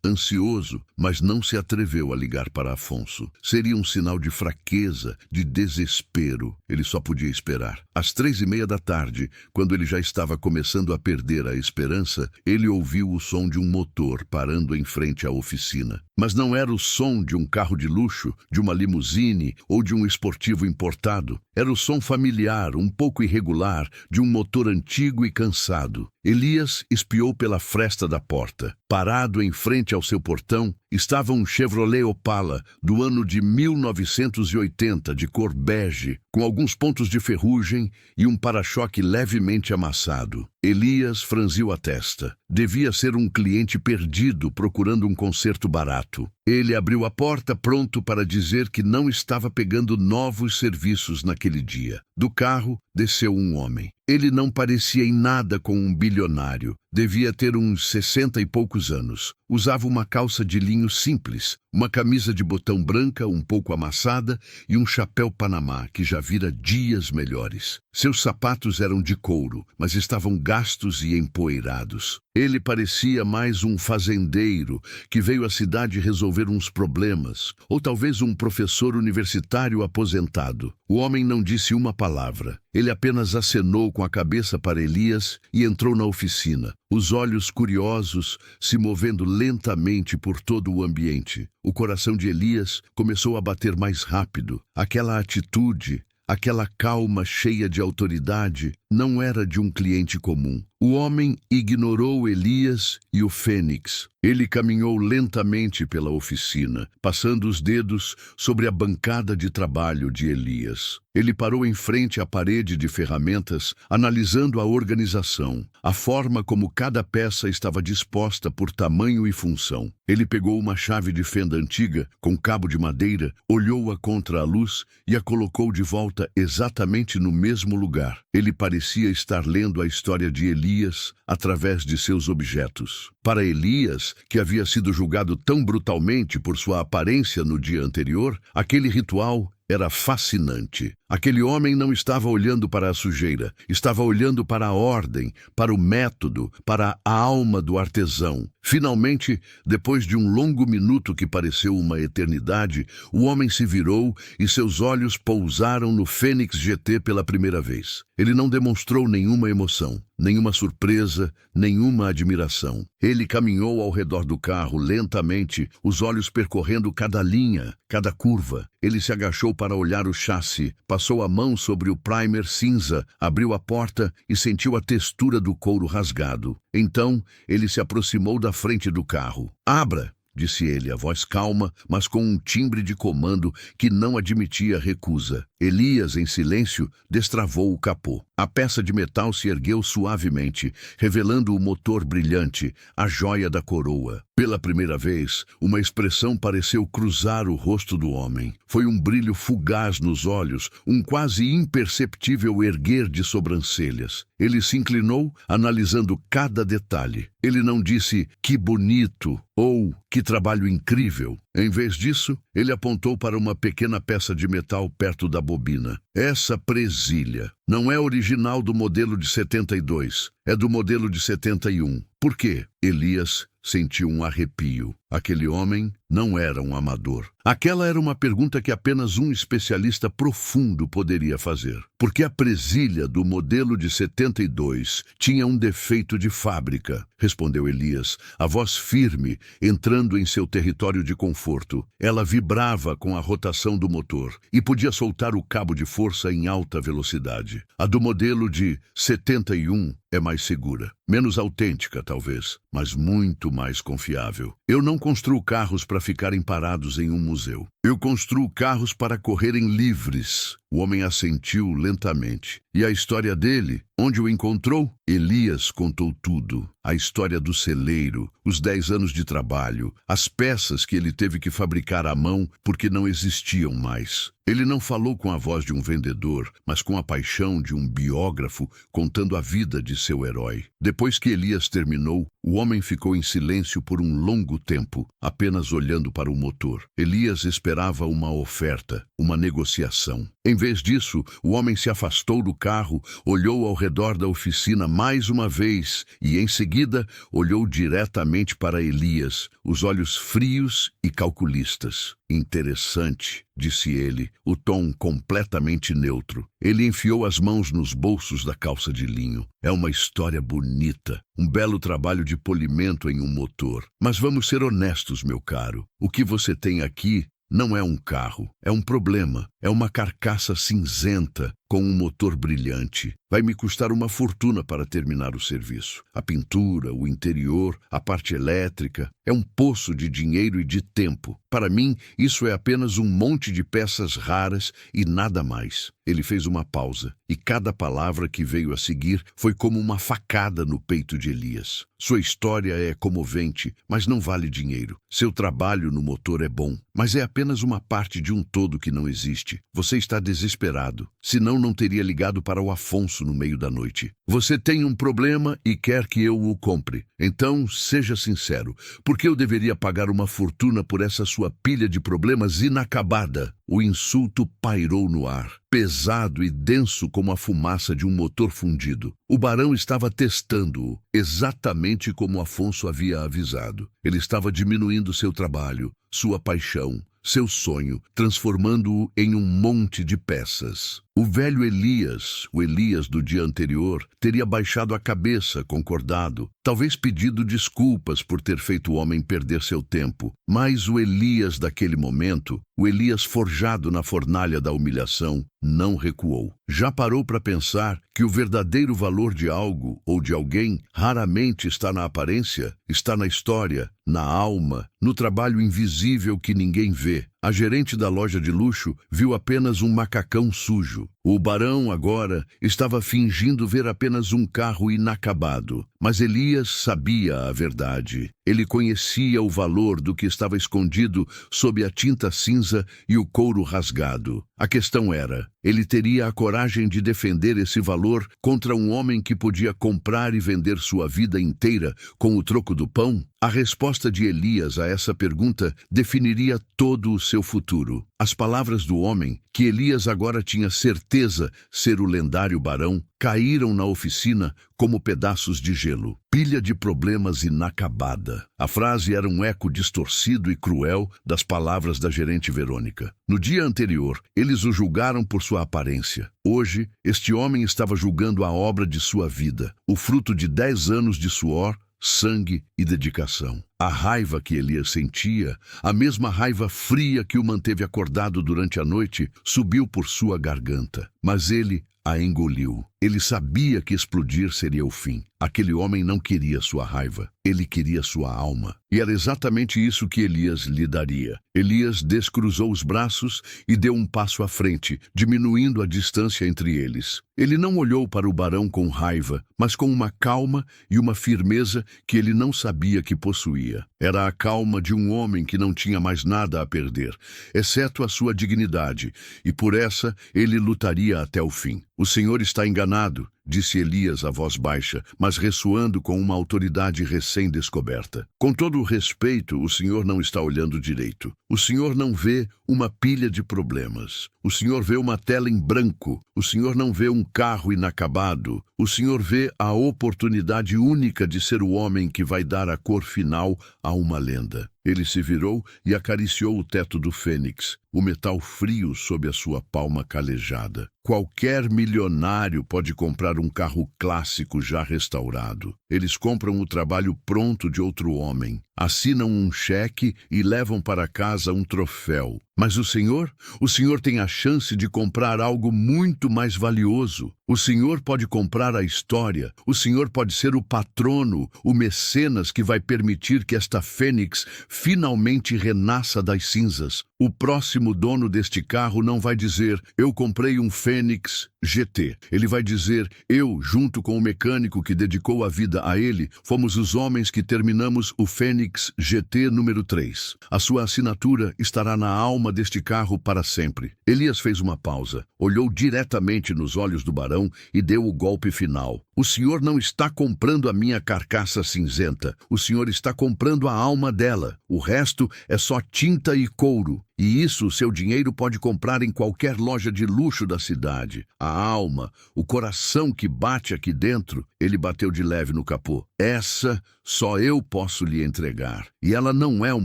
ansioso, mas não se atreveu a ligar para Afonso. Seria um sinal de fraqueza, de desespero. Ele só podia esperar. Às 3:30 da tarde, quando ele já estava começando a perder a esperança, ele ouviu o som de um motor parando em frente à oficina. Mas não era o som de um carro de luxo, de uma limusine ou de um esportivo importado. Era o som familiar, um pouco irregular, de um motor antigo e cansado. Elias espiou pela fresta da porta. Parado em frente ao seu portão, estava um Chevrolet Opala do ano de 1980, de cor bege, com alguns pontos de ferrugem e um para-choque levemente amassado. Elias franziu a testa. Devia ser um cliente perdido procurando um conserto barato. Ele abriu a porta pronto para dizer que não estava pegando novos serviços naquele dia. Do carro, desceu um homem. Ele não parecia em nada com um bilionário. Devia ter uns 60 e poucos anos. Usava uma calça de linho simples, uma camisa de botão branca um pouco amassada e um chapéu panamá que já vira dias melhores. Seus sapatos eram de couro, mas estavam gastos e empoeirados. Ele parecia mais um fazendeiro que veio à cidade resolver uns problemas, ou talvez um professor universitário aposentado. O homem não disse uma palavra. Ele apenas acenou com a cabeça para Elias e entrou na oficina, os olhos curiosos se movendo lentamente por todo o ambiente. O coração de Elias começou a bater mais rápido. Aquela atitude, aquela calma cheia de autoridade, não era de um cliente comum. O homem ignorou Elias e o Fênix. Ele caminhou lentamente pela oficina, passando os dedos sobre a bancada de trabalho de Elias. Ele parou em frente à parede de ferramentas, analisando a organização, a forma como cada peça estava disposta por tamanho e função. Ele pegou uma chave de fenda antiga, com cabo de madeira, olhou-a contra a luz e a colocou de volta exatamente no mesmo lugar. Ele parecia estar lendo a história de Elias através de seus objetos. Para Elias, que havia sido julgado tão brutalmente por sua aparência no dia anterior, aquele ritual era fascinante. Aquele homem não estava olhando para a sujeira, estava olhando para a ordem, para o método, para a alma do artesão. Finalmente, depois de um longo minuto que pareceu uma eternidade, o homem se virou e seus olhos pousaram no Fênix GT pela primeira vez. Ele não demonstrou nenhuma emoção, nenhuma surpresa, nenhuma admiração. Ele caminhou ao redor do carro lentamente, os olhos percorrendo cada linha, cada curva. Ele se agachou para olhar o chassi, passou a mão sobre o primer cinza, abriu a porta e sentiu a textura do couro rasgado. Então, ele se aproximou da frente do carro. "Abra!", disse ele, a voz calma, mas com um timbre de comando que não admitia recusa. Elias, em silêncio, destravou o capô. A peça de metal se ergueu suavemente, revelando o motor brilhante, a joia da coroa. Pela primeira vez, uma expressão pareceu cruzar o rosto do homem. Foi um brilho fugaz nos olhos, um quase imperceptível erguer de sobrancelhas. Ele se inclinou, analisando cada detalhe. Ele não disse "que bonito" ou "que trabalho incrível". Em vez disso, ele apontou para uma pequena peça de metal perto da bobina. "Essa presilha não é original do modelo de 72, é do modelo de 71. Por quê?" Elias sentiu um arrepio. Aquele homem não era um amador. Aquela era uma pergunta que apenas um especialista profundo poderia fazer. Porque a presilha do modelo de 72 tinha um defeito de fábrica, respondeu Elias, a voz firme, entrando em seu território de conforto. Ela vibrava com a rotação do motor e podia soltar o cabo de força em alta velocidade. A do modelo de 71 é mais segura, menos autêntica talvez, mas muito mais confiável. Eu não construo carros para ficarem parados em um museu. Eu construo carros para correrem livres. O homem assentiu lentamente. E a história dele? Onde o encontrou? Elias contou tudo. A história do celeiro, os 10 anos de trabalho, as peças que ele teve que fabricar à mão porque não existiam mais. Ele não falou com a voz de um vendedor, mas com a paixão de um biógrafo contando a vida de seu herói. Depois que Elias terminou, o homem ficou em silêncio por um longo tempo, apenas olhando para o motor. Elias esperava uma oferta, uma negociação. Em vez disso, o homem se afastou do carro, olhou ao redor da oficina mais uma vez e, em seguida, olhou diretamente para Elias, os olhos frios e calculistas. Interessante, disse ele, o tom completamente neutro. Ele enfiou as mãos nos bolsos da calça de linho. É uma história bonita, um belo trabalho de polimento em um motor. Mas vamos ser honestos, meu caro. O que você tem aqui não é um carro, é um problema. É uma carcaça cinzenta com um motor brilhante. Vai me custar uma fortuna para terminar o serviço. A pintura, o interior, a parte elétrica, é um poço de dinheiro e de tempo. Para mim, isso é apenas um monte de peças raras e nada mais. Ele fez uma pausa, e cada palavra que veio a seguir foi como uma facada no peito de Elias. Sua história é comovente, mas não vale dinheiro. Seu trabalho no motor é bom, mas é apenas uma parte de um todo que não existe. Você está desesperado, senão não teria ligado para o Afonso no meio da noite. Você tem um problema e quer que eu o compre. Então, seja sincero, por que eu deveria pagar uma fortuna por essa sua pilha de problemas inacabada? O insulto pairou no ar, pesado e denso como a fumaça de um motor fundido. O barão estava testando-o, exatamente como Afonso havia avisado. Ele estava diminuindo seu trabalho, sua paixão, seu sonho, transformando-o em um monte de peças. O velho Elias, o Elias do dia anterior, teria baixado a cabeça, concordado, talvez pedido desculpas por ter feito o homem perder seu tempo. Mas o Elias daquele momento, o Elias forjado na fornalha da humilhação, não recuou. Já parou para pensar que o verdadeiro valor de algo ou de alguém raramente está na aparência, está na história, na alma, no trabalho invisível que ninguém vê? A gerente da loja de luxo viu apenas um macacão sujo. O barão, agora, estava fingindo ver apenas um carro inacabado. Mas Elias sabia a verdade. Ele conhecia o valor do que estava escondido sob a tinta cinza e o couro rasgado. A questão era, ele teria a coragem de defender esse valor contra um homem que podia comprar e vender sua vida inteira com o troco do pão? A resposta de Elias a essa pergunta definiria todo o seu futuro. As palavras do homem, que Elias agora tinha certeza ser o lendário barão, caíram na oficina como pedaços de gelo. Pilha de problemas inacabada. A frase era um eco distorcido e cruel das palavras da gerente Verônica. No dia anterior, eles o julgaram por sua aparência. Hoje, este homem estava julgando a obra de sua vida, o fruto de 10 anos de suor, sangue e dedicação. A raiva que Elias sentia, a mesma raiva fria que o manteve acordado durante a noite, subiu por sua garganta. Mas ele a engoliu. Ele sabia que explodir seria o fim. Aquele homem não queria sua raiva, ele queria sua alma. E era exatamente isso que Elias lhe daria. Elias descruzou os braços e deu um passo à frente, diminuindo a distância entre eles. Ele não olhou para o barão com raiva, mas com uma calma e uma firmeza que ele não sabia que possuía. Era a calma de um homem que não tinha mais nada a perder, exceto a sua dignidade, e por essa ele lutaria até o fim. O Senhor está enganado, disse Elias a voz baixa, mas ressoando com uma autoridade recém-descoberta. Com todo o respeito, o Senhor não está olhando direito. O Senhor não vê uma pilha de problemas. O Senhor vê uma tela em branco. O Senhor não vê um carro inacabado. O Senhor vê a oportunidade única de ser o homem que vai dar a cor final a uma lenda. Ele se virou e acariciou o teto do fênix, o metal frio sob a sua palma calejada. Qualquer milionário pode comprar um carro clássico já restaurado. Eles compram o trabalho pronto de outro homem, assinam um cheque e levam para casa um troféu. Mas o Senhor tem a chance de comprar algo muito mais valioso. O Senhor pode comprar a história. O Senhor pode ser o patrono, o mecenas que vai permitir que esta fênix finalmente renasça das cinzas. O próximo dono deste carro não vai dizer, eu comprei um Fênix GT. Ele vai dizer, eu, junto com o mecânico que dedicou a vida a ele, fomos os homens que terminamos o Fênix GT número 3. A sua assinatura estará na alma deste carro para sempre. Elias fez uma pausa, olhou diretamente nos olhos do barão e deu o golpe final. O senhor não está comprando a minha carcaça cinzenta, o senhor está comprando a alma dela. O resto é só tinta e couro. E isso o seu dinheiro pode comprar em qualquer loja de luxo da cidade. A alma, o coração que bate aqui dentro, ele bateu de leve no capô. Essa só eu posso lhe entregar. E ela não é um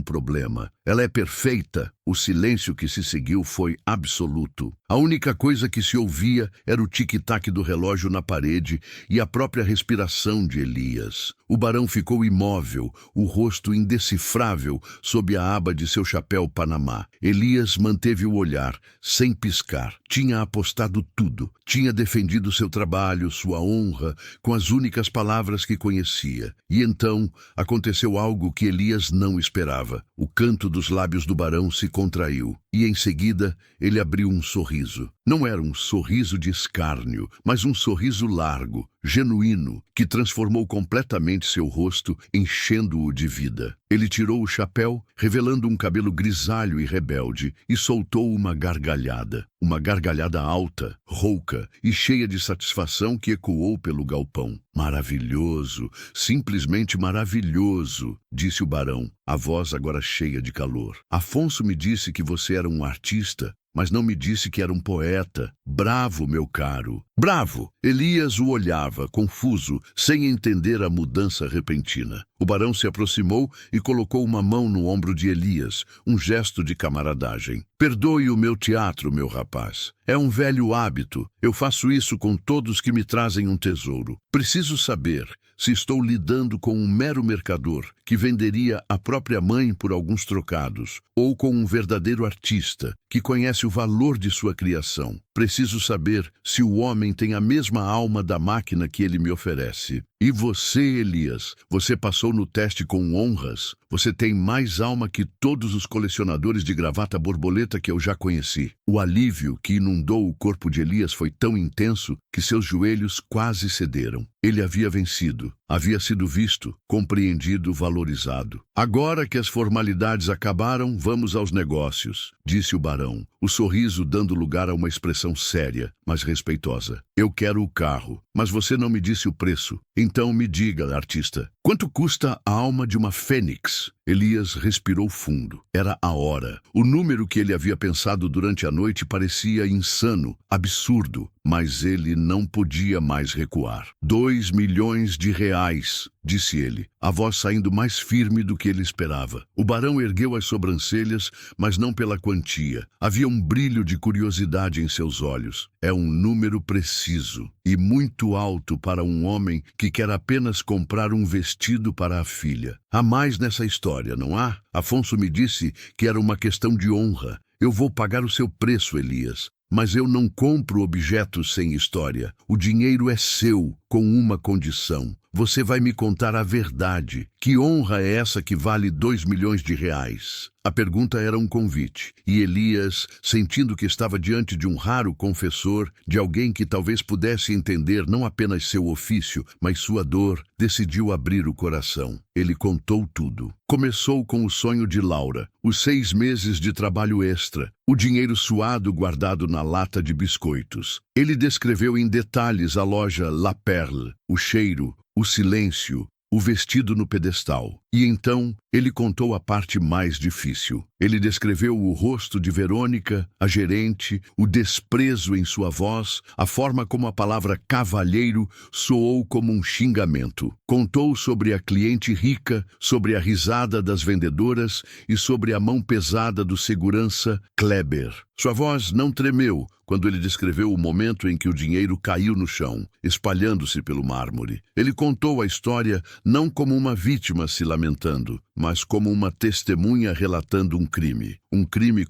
problema. Ela é perfeita. O silêncio que se seguiu foi absoluto. A única coisa que se ouvia era o tic-tac do relógio na parede e a própria respiração de Elias. O barão ficou imóvel, o rosto indecifrável sob a aba de seu chapéu Panamá. Elias manteve o olhar, sem piscar. Tinha apostado tudo. Tinha defendido seu trabalho, sua honra, com as únicas palavras que conhecia. E então aconteceu algo que Elias não esperava. O canto dos lábios do barão se contraiu. E em seguida ele abriu um sorriso. Não era um sorriso de escárnio, mas um sorriso largo, genuíno, que transformou completamente seu rosto, enchendo-o de vida. Ele tirou o chapéu, revelando um cabelo grisalho e rebelde, e soltou uma gargalhada alta, rouca e cheia de satisfação que ecoou pelo galpão. Maravilhoso, simplesmente maravilhoso, disse o barão, a voz agora cheia de calor. Afonso me disse que você era um artista, mas não me disse que era um poeta. Bravo, meu caro. Bravo! Elias o olhava, confuso, sem entender a mudança repentina. O barão se aproximou e colocou uma mão no ombro de Elias, um gesto de camaradagem. Perdoe o meu teatro, meu rapaz. É um velho hábito. Eu faço isso com todos que me trazem um tesouro. Preciso saber se estou lidando com um mero mercador que venderia a própria mãe por alguns trocados, ou com um verdadeiro artista que conhece o valor de sua criação. Preciso saber se o homem tem a mesma alma da máquina que ele me oferece. E você, Elias, você passou no teste com honras. Você tem mais alma que todos os colecionadores de gravata borboleta que eu já conheci. O alívio que inundou o corpo de Elias foi tão intenso que seus joelhos quase cederam. Ele havia vencido. Havia sido visto, compreendido, valorizado. Agora que as formalidades acabaram, vamos aos negócios, disse o barão, o sorriso dando lugar a uma expressão séria, mas respeitosa. Eu quero o carro, mas você não me disse o preço. Então me diga, artista, quanto custa a alma de uma fênix? Elias respirou fundo. Era a hora. O número que ele havia pensado durante a noite parecia insano, absurdo, mas ele não podia mais recuar. 2 milhões de reais, disse ele, a voz saindo mais firme do que ele esperava. O barão ergueu as sobrancelhas, mas não pela quantia. Havia um brilho de curiosidade em seus olhos. É um número preciso e muito alto para um homem que quer apenas comprar um vestido para a filha. Há mais nessa história, não há? Afonso me disse que era uma questão de honra. Eu vou pagar o seu preço, Elias. Mas eu não compro objetos sem história. O dinheiro é seu, com uma condição. Você vai me contar a verdade. Que honra é essa que vale 2 milhões de reais? A pergunta era um convite, e Elias, sentindo que estava diante de um raro confessor, de alguém que talvez pudesse entender não apenas seu ofício, mas sua dor, decidiu abrir o coração. Ele contou tudo. Começou com o sonho de Laura, os 6 meses de trabalho extra, o dinheiro suado guardado na lata de biscoitos. Ele descreveu em detalhes a loja La Perle, o cheiro, o silêncio, o vestido no pedestal. E então ele contou a parte mais difícil. Ele descreveu o rosto de Verônica, a gerente, o desprezo em sua voz, a forma como a palavra cavalheiro soou como um xingamento. Contou sobre a cliente rica, sobre a risada das vendedoras e sobre a mão pesada do segurança Kleber. Sua voz não tremeu quando ele descreveu o momento em que o dinheiro caiu no chão, espalhando-se pelo mármore. Ele contou a história não como uma vítima se lamentando, mas como uma testemunha relatando um crime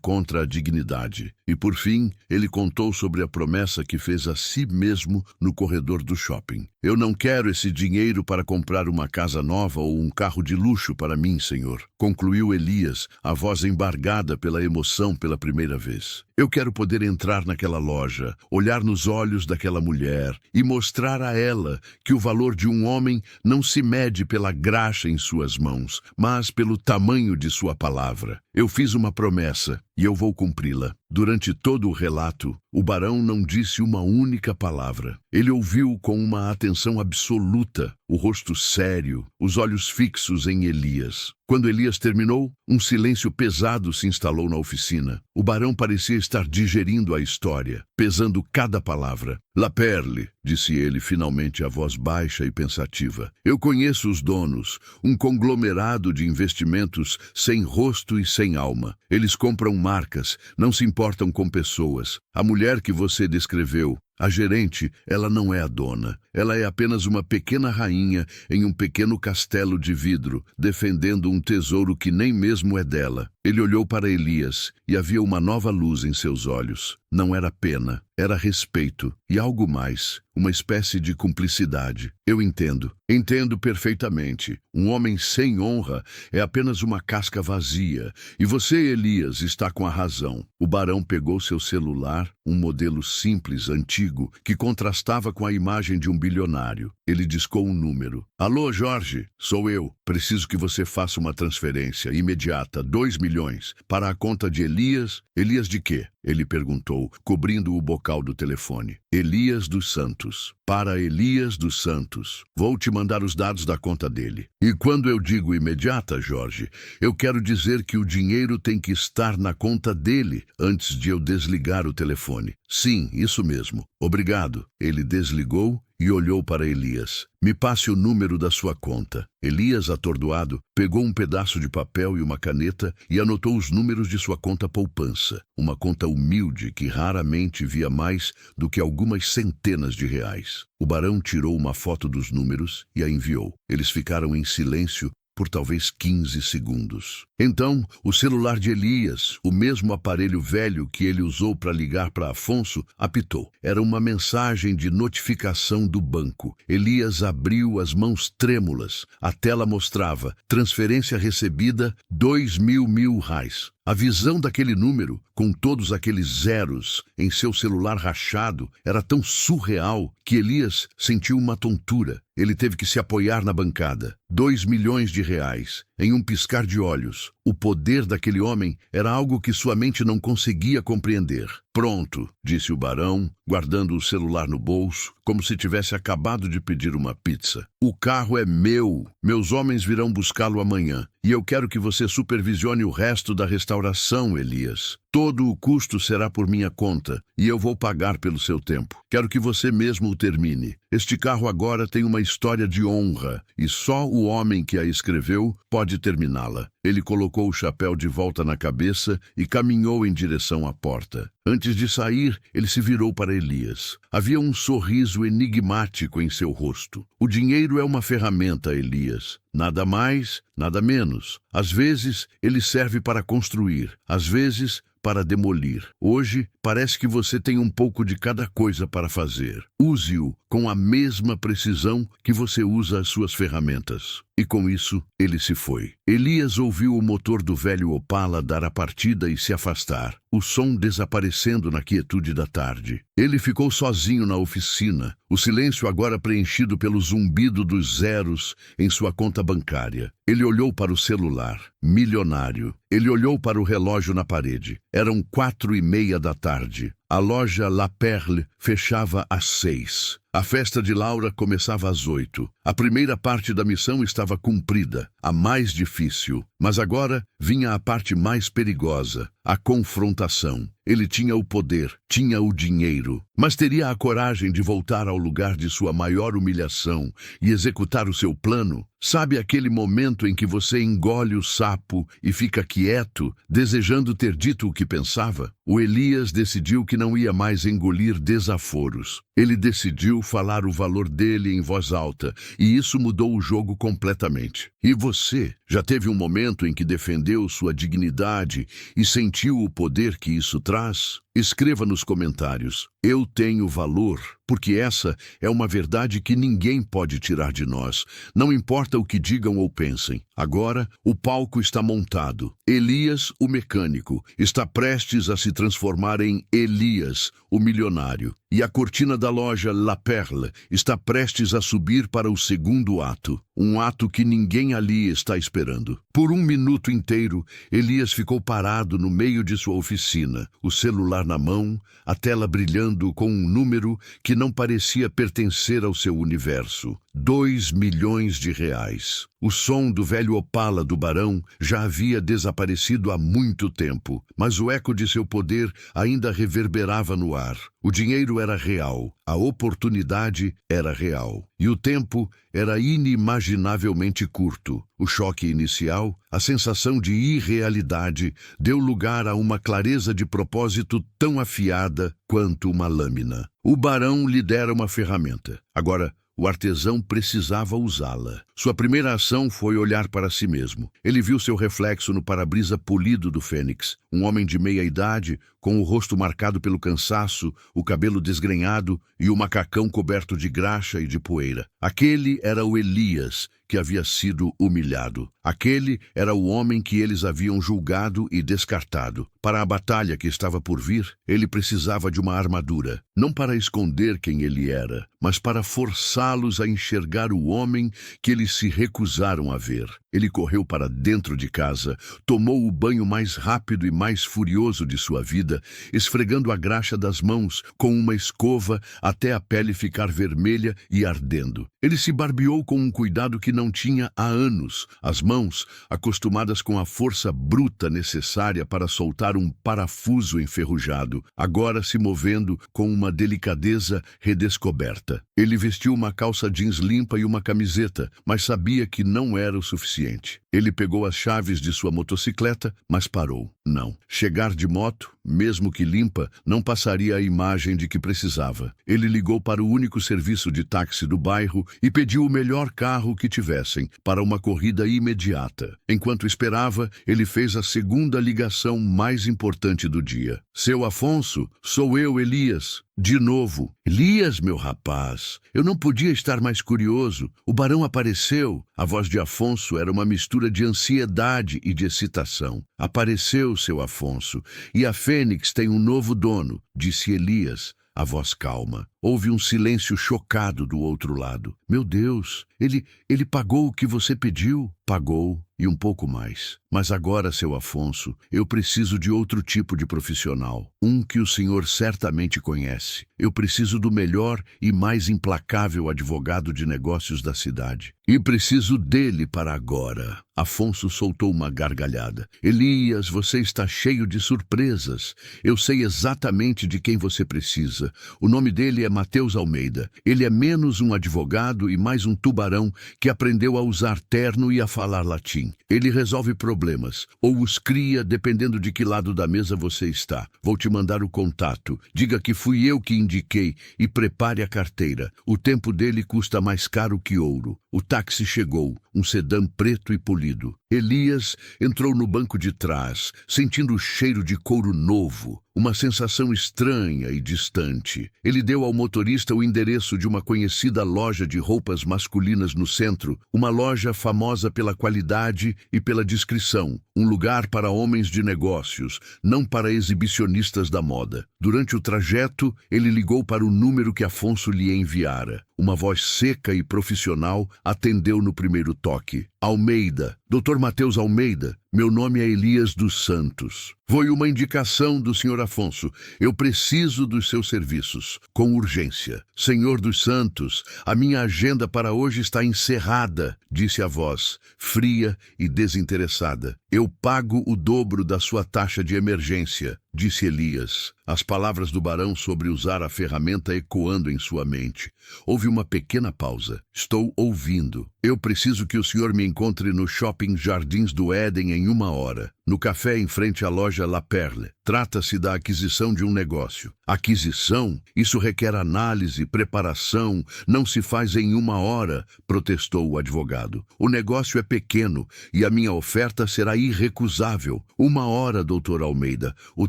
contra a dignidade. E por fim, ele contou sobre a promessa que fez a si mesmo no corredor do shopping. Eu não quero esse dinheiro para comprar uma casa nova ou um carro de luxo para mim, senhor, concluiu Elias, a voz embargada pela emoção pela primeira vez. Eu quero poder entrar naquela loja, olhar nos olhos daquela mulher e mostrar a ela que o valor de um homem não se mede pela graxa em suas mãos, mas pelo tamanho de sua palavra. Eu fiz uma promessa e eu vou cumpri-la. Durante todo o relato, o barão não disse uma única palavra. Ele ouviu com uma atenção absoluta, o rosto sério, os olhos fixos em Elias. Quando Elias terminou, um silêncio pesado se instalou na oficina. O barão parecia estar digerindo a história, pesando cada palavra. La Perle, disse ele, finalmente a voz baixa e pensativa. Eu conheço os donos, um conglomerado de investimentos sem rosto e sem alma. Eles compram marcas, não se importam com pessoas. A mulher que você descreveu, a gerente, ela não é a dona. Ela é apenas uma pequena rainha em um pequeno castelo de vidro, defendendo um tesouro que nem mesmo é dela. Ele olhou para Elias e havia uma nova luz em seus olhos. Não era pena, era respeito e algo mais, uma espécie de cumplicidade. Eu entendo perfeitamente. Um homem sem honra é apenas uma casca vazia. E você, Elias, está com a razão. O barão pegou seu celular, um modelo simples, antigo, que contrastava com a imagem de um bilionário. Ele discou um número. Alô, Jorge, sou eu. Preciso que você faça uma transferência imediata, 2 milhões, para a conta de Elias. Elias de quê? Ele perguntou, cobrindo o bocal do telefone. Elias dos Santos. Para Elias dos Santos. Vou te mandar os dados da conta dele. E quando eu digo imediata, Jorge, eu quero dizer que o dinheiro tem que estar na conta dele antes de eu desligar o telefone. Sim, isso mesmo. Obrigado. Ele desligou e olhou para Elias. Me passe o número da sua conta. Elias, atordoado, pegou um pedaço de papel e uma caneta e anotou os números de sua conta poupança. Uma conta humilde que raramente via mais do que algumas centenas de reais. O barão tirou uma foto dos números e a enviou. Eles ficaram em silêncio por talvez 15 segundos. Então, o celular de Elias, o mesmo aparelho velho que ele usou para ligar para Afonso, apitou. Era uma mensagem de notificação do banco. Elias abriu as mãos trêmulas. A tela mostrava: transferência recebida, 2.000 reais. A visão daquele número, com todos aqueles zeros em seu celular rachado, era tão surreal que Elias sentiu uma tontura. Ele teve que se apoiar na bancada. 2 milhões de reais, em um piscar de olhos. O poder daquele homem era algo que sua mente não conseguia compreender. Pronto, disse o barão, guardando o celular no bolso, como se tivesse acabado de pedir uma pizza. O carro é meu. Meus homens virão buscá-lo amanhã. E eu quero que você supervisione o resto da restauração, Elias. Todo o custo será por minha conta, e eu vou pagar pelo seu tempo. Quero que você mesmo o termine. Este carro agora tem uma história de honra, e só o homem que a escreveu pode terminá-la. Ele colocou o chapéu de volta na cabeça e caminhou em direção à porta. Antes de sair, ele se virou para Elias. Havia um sorriso enigmático em seu rosto. O dinheiro é uma ferramenta, Elias. Nada mais, nada menos. Às vezes, ele serve para construir. Às vezes, para demolir. Hoje, parece que você tem um pouco de cada coisa para fazer. Use-o com a mesma precisão que você usa as suas ferramentas. E com isso, ele se foi. Elias ouviu o motor do velho Opala dar a partida e se afastar, o som desaparecendo na quietude da tarde. Ele ficou sozinho na oficina, o silêncio agora preenchido pelo zumbido dos zeros em sua conta bancária. Ele olhou para o celular, milionário. Ele olhou para o relógio na parede. Eram 4:30 da tarde. A loja La Perle fechava às 6. A festa de Laura começava às 8. A primeira parte da missão estava cumprida, a mais difícil. Mas agora vinha a parte mais perigosa, a confrontação. Ele tinha o poder, tinha o dinheiro, mas teria a coragem de voltar ao lugar de sua maior humilhação e executar o seu plano? Sabe aquele momento em que você engole o sapo e fica quieto, desejando ter dito o que pensava? O Elias decidiu que não ia mais engolir desaforos. Ele decidiu falar o valor dele em voz alta, e isso mudou o jogo completamente. E você já teve um momento em que defendeu sua dignidade e sentiu o poder que isso traz? Escreva nos comentários: eu tenho valor, porque essa é uma verdade que ninguém pode tirar de nós, não importa o que digam ou pensem. Agora, o palco está montado. Elias, o mecânico, está prestes a se transformar em Elias, o milionário. E a cortina da loja La Perle está prestes a subir para o segundo ato. Um ato que ninguém ali está esperando. Por um minuto inteiro, Elias ficou parado no meio de sua oficina, o celular na mão, a tela brilhando com um número que não parecia pertencer ao seu universo. 2 milhões de reais. O som do velho Opala do barão já havia desaparecido há muito tempo, mas o eco de seu poder ainda reverberava no ar. O dinheiro era real, a oportunidade era real, e o tempo era inimaginavelmente curto. O choque inicial, a sensação de irrealidade, deu lugar a uma clareza de propósito tão afiada quanto uma lâmina. O barão lhe dera uma ferramenta. Agora, o artesão precisava usá-la. Sua primeira ação foi olhar para si mesmo. Ele viu seu reflexo no para-brisa polido do Fênix. Um homem de meia idade, com o rosto marcado pelo cansaço, o cabelo desgrenhado e o macacão coberto de graxa e de poeira. Aquele era o Elias, que havia sido humilhado. Aquele era o homem que eles haviam julgado e descartado. Para a batalha que estava por vir, ele precisava de uma armadura, não para esconder quem ele era, mas para forçá-los a enxergar o homem que eles se recusaram a ver. Ele correu para dentro de casa, tomou o banho mais rápido e mais furioso de sua vida, esfregando a graxa das mãos com uma escova até a pele ficar vermelha e ardendo. Ele se barbeou com um cuidado que não tinha há anos, as mãos acostumadas com a força bruta necessária para soltar um parafuso enferrujado, agora se movendo com uma delicadeza redescoberta. Ele vestiu uma calça jeans limpa e uma camiseta, mas sabia que não era o suficiente. Ele pegou as chaves de sua motocicleta, mas parou. Não. Chegar de moto, mesmo que limpa, não passaria a imagem de que precisava. Ele ligou para o único serviço de táxi do bairro e pediu o melhor carro que tivessem, para uma corrida imediata. Enquanto esperava, ele fez a segunda ligação mais importante do dia. Seu Afonso, sou eu, Elias. De novo. Elias, meu rapaz, eu não podia estar mais curioso. O barão apareceu. A voz de Afonso era uma mistura de ansiedade e de excitação. Apareceu, seu Afonso, e a Fênix tem um novo dono, disse Elias, a voz calma. Houve um silêncio chocado do outro lado. Meu Deus, ele pagou o que você pediu? Pagou, e um pouco mais. Mas agora, seu Afonso, eu preciso de outro tipo de profissional. Um que o senhor certamente conhece. Eu preciso do melhor e mais implacável advogado de negócios da cidade. E preciso dele para agora. Afonso soltou uma gargalhada. Elias, você está cheio de surpresas. Eu sei exatamente de quem você precisa. O nome dele é Mateus Almeida. Ele é menos um advogado e mais um tubarão que aprendeu a usar terno e a falar latim. Ele resolve problemas, ou os cria dependendo de que lado da mesa você está. Vou te mandar o contato. Diga que fui eu que indiquei e prepare a carteira. O tempo dele custa mais caro que ouro. O táxi chegou, um sedã preto e polido. Elias entrou no banco de trás, sentindo o cheiro de couro novo, uma sensação estranha e distante. Ele deu ao motorista o endereço de uma conhecida loja de roupas masculinas no centro, uma loja famosa pela qualidade e pela discrição, um lugar para homens de negócios, não para exibicionistas da moda. Durante o trajeto, ele ligou para o número que Afonso lhe enviara. Uma voz seca e profissional atendeu no primeiro toque. Almeida, Dr. Mateus Almeida, meu nome é Elias dos Santos. Foi uma indicação do Sr. Afonso. Eu preciso dos seus serviços, com urgência. Senhor dos Santos, a minha agenda para hoje está encerrada, disse a voz, fria e desinteressada. Eu pago o dobro da sua taxa de emergência, disse Elias, as palavras do barão sobre usar a ferramenta ecoando em sua mente. Houve uma pequena pausa. Estou ouvindo. Eu preciso que o senhor me encontre no shopping Jardins do Éden em 1 hora. no café em frente à loja La Perle. Trata-se da aquisição de um negócio. Aquisição? Isso requer análise, preparação, não se faz em uma hora, protestou o advogado. O negócio é pequeno e a minha oferta será irrecusável. Uma hora, doutor Almeida. O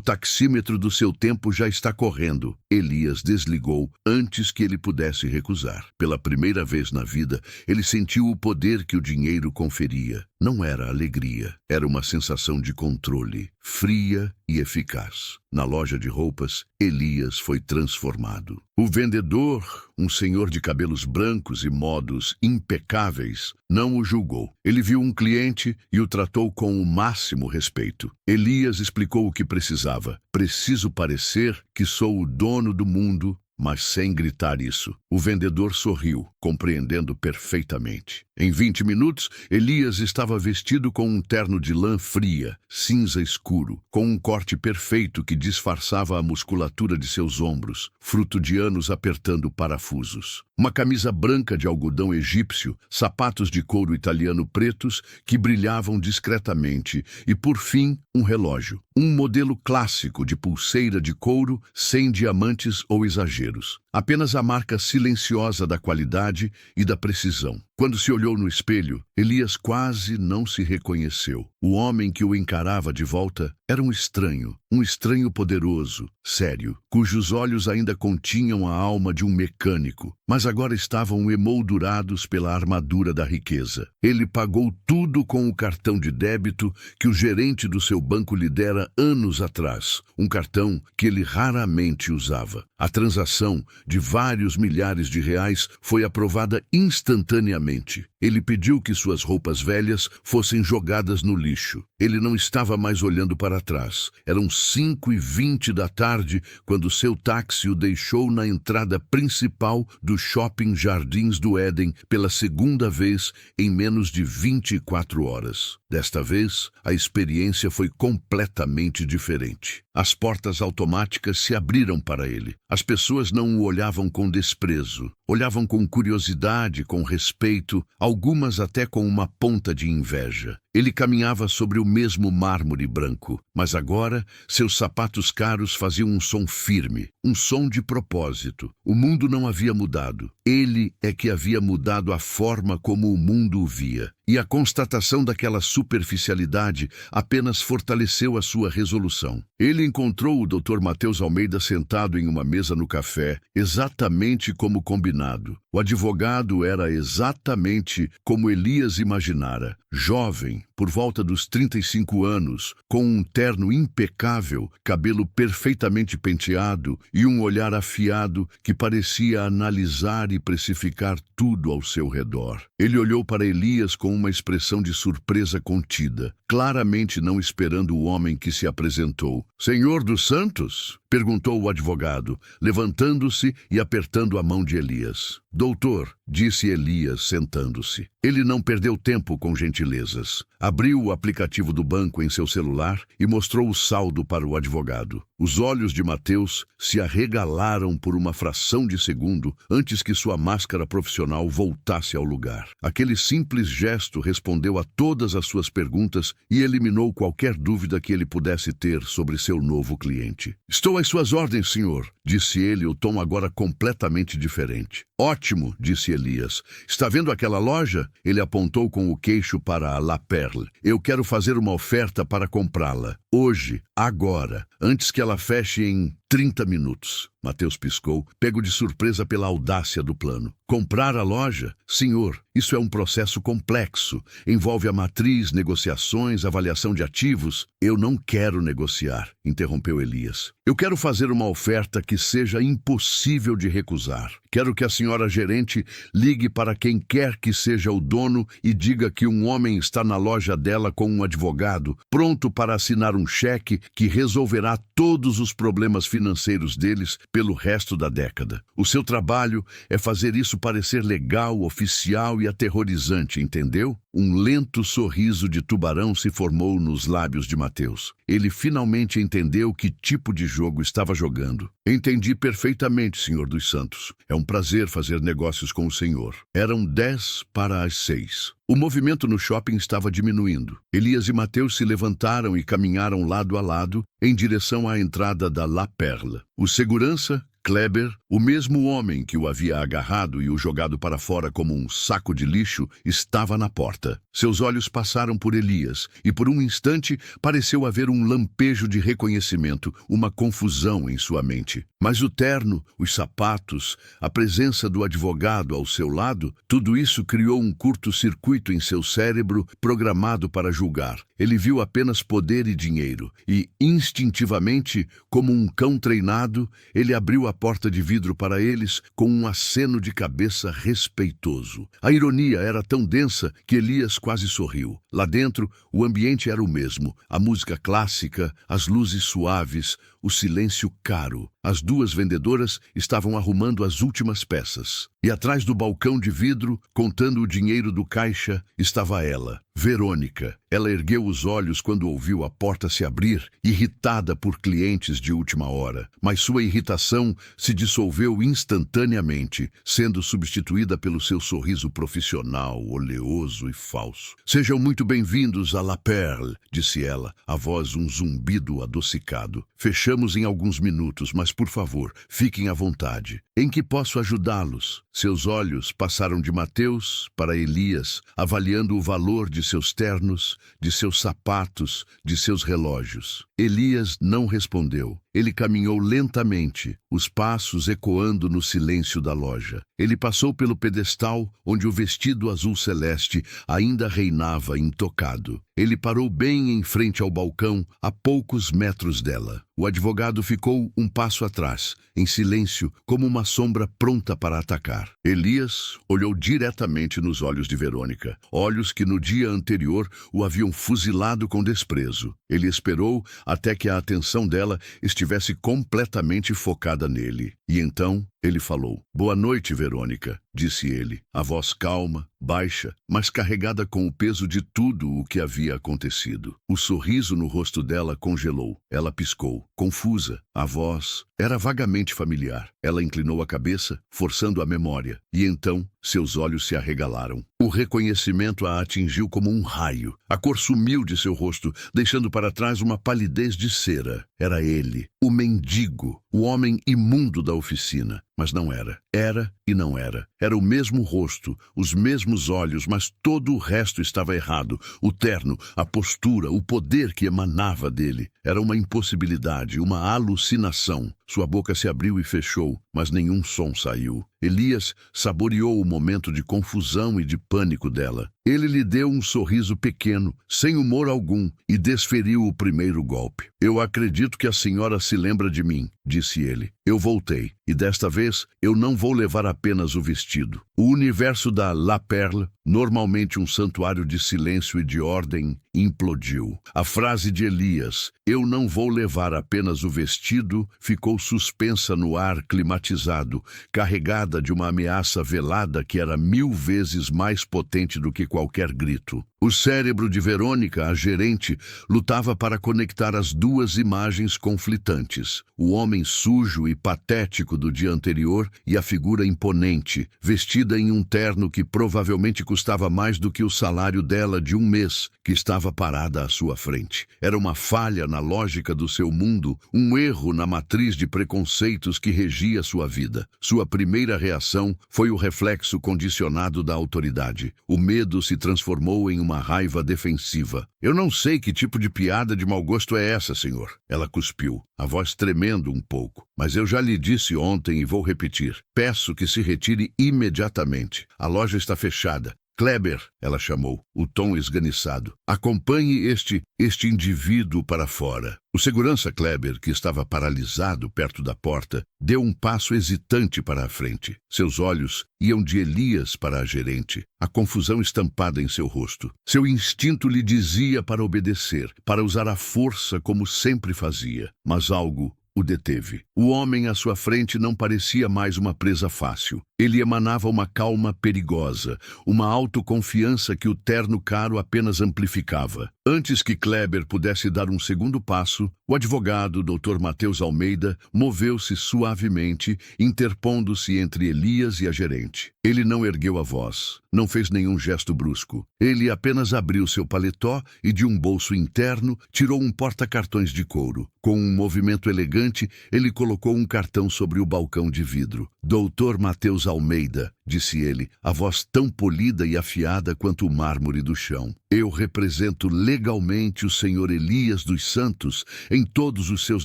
taxímetro do seu tempo já está correndo. Elias desligou antes que ele pudesse recusar. Pela primeira vez na vida, ele sentiu o poder que o dinheiro conferia. Não era alegria, era uma sensação de controle, fria e eficaz. Na loja de roupas, Elias foi transformado. O vendedor, um senhor de cabelos brancos e modos impecáveis, não o julgou. Ele viu um cliente e o tratou com o máximo respeito. Elias explicou o que precisava. Preciso parecer que sou o dono do mundo, mas sem gritar isso. O vendedor sorriu, compreendendo perfeitamente. Em 20 minutos, Elias estava vestido com um terno de lã fria, cinza escuro, com um corte perfeito que disfarçava a musculatura de seus ombros, fruto de anos apertando parafusos. Uma camisa branca de algodão egípcio, sapatos de couro italiano pretos que brilhavam discretamente e, por fim, um relógio. Um modelo clássico de pulseira de couro sem diamantes ou exageros. Apenas a marca silenciosa da qualidade e da precisão. Quando se olhou no espelho, Elias quase não se reconheceu. O homem que o encarava de volta era um estranho poderoso, sério, cujos olhos ainda continham a alma de um mecânico, mas agora estavam emoldurados pela armadura da riqueza. Ele pagou tudo com o cartão de débito que o gerente do seu banco lhe dera anos atrás, um cartão que ele raramente usava. A transação, de vários milhares de reais, foi aprovada instantaneamente. Ele pediu que suas roupas velhas fossem jogadas no lixo. Ele não estava mais olhando para trás. Eram 5h20 da tarde quando seu táxi o deixou na entrada principal do Shopping Jardins do Éden pela segunda vez em menos de 24 horas. Desta vez, a experiência foi completamente diferente. As portas automáticas se abriram para ele. As pessoas não o olhavam com desprezo. Olhavam com curiosidade, com respeito, algumas até com uma ponta de inveja. Ele caminhava sobre o mesmo mármore branco, mas agora seus sapatos caros faziam um som firme, um som de propósito. O mundo não havia mudado. Ele é que havia mudado a forma como o mundo o via. E a constatação daquela superficialidade apenas fortaleceu a sua resolução. Ele encontrou o Dr. Matheus Almeida sentado em uma mesa no café, exatamente como combinado. O advogado era exatamente como Elias imaginara. Jovem, por volta dos 35 anos, com um terno impecável, cabelo perfeitamente penteado e um olhar afiado que parecia analisar e precificar tudo ao seu redor. Ele olhou para Elias com uma expressão de surpresa contida, claramente não esperando o homem que se apresentou. "Senhor dos Santos?" perguntou o advogado, levantando-se e apertando a mão de Elias. "Doutor", disse Elias, sentando-se. Ele não perdeu tempo com gentilezas. Abriu o aplicativo do banco em seu celular e mostrou o saldo para o advogado. Os olhos de Matheus se arregalaram por uma fração de segundo antes que sua máscara profissional voltasse ao lugar. Aquele simples gesto respondeu a todas as suas perguntas e eliminou qualquer dúvida que ele pudesse ter sobre seu novo cliente. "Estou às suas ordens, senhor", disse ele, o tom agora completamente diferente. "Ótimo", disse Elias. "Está vendo aquela loja?" Ele apontou com o queixo para a La Perle. "Eu quero fazer uma oferta para comprá-la. Hoje, agora, antes que ela feche em 30 minutos. Matheus piscou, pego de surpresa pela audácia do plano. "Comprar a loja? Senhor, isso é um processo complexo. Envolve a matriz, negociações, avaliação de ativos." "Eu não quero negociar", interrompeu Elias. "Eu quero fazer uma oferta que seja impossível de recusar. Quero que a senhora gerente ligue para quem quer que seja o dono e diga que um homem está na loja dela com um advogado, pronto para assinar um cheque que resolverá todos os problemas financeiros deles pelo resto da década. O seu trabalho é fazer isso parecer legal, oficial e aterrorizante, entendeu? Um lento sorriso de tubarão se formou nos lábios de Mateus. Ele finalmente entendeu que tipo de jogo estava jogando. Entendi perfeitamente, Senhor dos Santos. É um prazer fazer negócios com o Senhor. Eram 6:10. O movimento no shopping estava diminuindo. Elias e Mateus se levantaram e caminharam lado a lado em direção à entrada da La Perle. O segurança, Kleber, o mesmo homem que o havia agarrado e o jogado para fora como um saco de lixo, estava na porta. Seus olhos passaram por Elias e por um instante pareceu haver um lampejo de reconhecimento, uma confusão em sua mente. Mas o terno, os sapatos, a presença do advogado ao seu lado, tudo isso criou um curto-circuito em seu cérebro programado para julgar. Ele viu apenas poder e dinheiro e, instintivamente, como um cão treinado, ele abriu a porta de vidro para eles com um aceno de cabeça respeitoso. A ironia era tão densa que Elias quase sorriu. Lá dentro, o ambiente era o mesmo. A música clássica, as luzes suaves, o silêncio caro. As duas vendedoras estavam arrumando as últimas peças. E atrás do balcão de vidro, contando o dinheiro do caixa, estava ela, Verônica. Ela ergueu os olhos quando ouviu a porta se abrir, irritada por clientes de última hora. Mas sua irritação se dissolveu instantaneamente, sendo substituída pelo seu sorriso profissional, oleoso e falso. "Sejam muito bem-vindos à La Perle", disse ela, a voz um zumbido adocicado. "Fechamos em alguns minutos, mas por favor, fiquem à vontade. Em que posso ajudá-los?" Seus olhos passaram de Mateus para Elias, avaliando o valor de seus ternos, de seus sapatos, de seus relógios. Elias não respondeu. Ele caminhou lentamente, os passos ecoando no silêncio da loja. Ele passou pelo pedestal onde o vestido azul celeste ainda reinava intocado. Ele parou bem em frente ao balcão, a poucos metros dela. O advogado ficou um passo atrás, em silêncio, como uma sombra pronta para atacar. Elias olhou diretamente nos olhos de Verônica, olhos que no dia anterior o haviam fuzilado com desprezo. Ele esperou até que a atenção dela estivesse completamente focada nele. E então ele falou: "Boa noite, Verônica", disse ele, a voz calma, baixa, mas carregada com o peso de tudo o que havia acontecido. O sorriso no rosto dela congelou. Ela piscou, confusa. A voz era vagamente familiar. Ela inclinou a cabeça, forçando a memória, e então seus olhos se arregalaram. O reconhecimento a atingiu como um raio. A cor sumiu de seu rosto, deixando para trás uma palidez de cera. Era ele, o mendigo, o homem imundo da oficina. Mas não era. Era e não era. Era o mesmo rosto, os mesmos olhos, mas todo o resto estava errado. O terno, a postura, o poder que emanava dele. Era uma impossibilidade, uma alucinação. Sua boca se abriu e fechou, mas nenhum som saiu. Elias saboreou o momento de confusão e de pânico dela. Ele lhe deu um sorriso pequeno, sem humor algum, e desferiu o primeiro golpe. "Eu acredito que a senhora se lembra de mim", disse ele. "Eu voltei, e desta vez eu não vou levar apenas o vestido. O universo da La Perle, normalmente um santuário de silêncio e de ordem, implodiu. A frase de Elias, "eu não vou levar apenas o vestido", ficou suspensa no ar climatizado, carregada de uma ameaça velada que era 1000 vezes mais potente do que qualquer grito. O cérebro de Verônica, a gerente, lutava para conectar as duas imagens conflitantes. O homem sujo e patético do dia anterior e a figura imponente, vestida em um terno que provavelmente custava mais do que o salário dela de um mês, que estava parada à sua frente. Era uma falha na lógica do seu mundo, um erro na matriz de preconceitos que regia sua vida. Sua primeira reação foi o reflexo condicionado da autoridade. O medo se transformou em uma raiva defensiva. "Eu não sei que tipo de piada de mau gosto é essa, senhor." Ela cuspiu, a voz tremendo um pouco. "Mas eu já lhe disse ontem e vou repetir. Peço que se retire imediatamente. A loja está fechada. Kleber", ela chamou, o tom esganiçado, "acompanhe este indivíduo para fora." O segurança Kleber, que estava paralisado perto da porta, deu um passo hesitante para a frente. Seus olhos iam de Elias para a gerente, a confusão estampada em seu rosto. Seu instinto lhe dizia para obedecer, para usar a força como sempre fazia, mas algo o deteve. O homem à sua frente não parecia mais uma presa fácil. Ele emanava uma calma perigosa, uma autoconfiança que o terno caro apenas amplificava. Antes que Kleber pudesse dar um segundo passo, o advogado, Dr. Matheus Almeida, moveu-se suavemente, interpondo-se entre Elias e a gerente. Ele não ergueu a voz, não fez nenhum gesto brusco. Ele apenas abriu seu paletó e, de um bolso interno, tirou um porta-cartões de couro. Com um movimento elegante, ele colocou um cartão sobre o balcão de vidro. Dr. Matheus Almeida, disse ele, a voz tão polida e afiada quanto o mármore do chão. Eu represento legalmente o senhor Elias dos Santos em todos os seus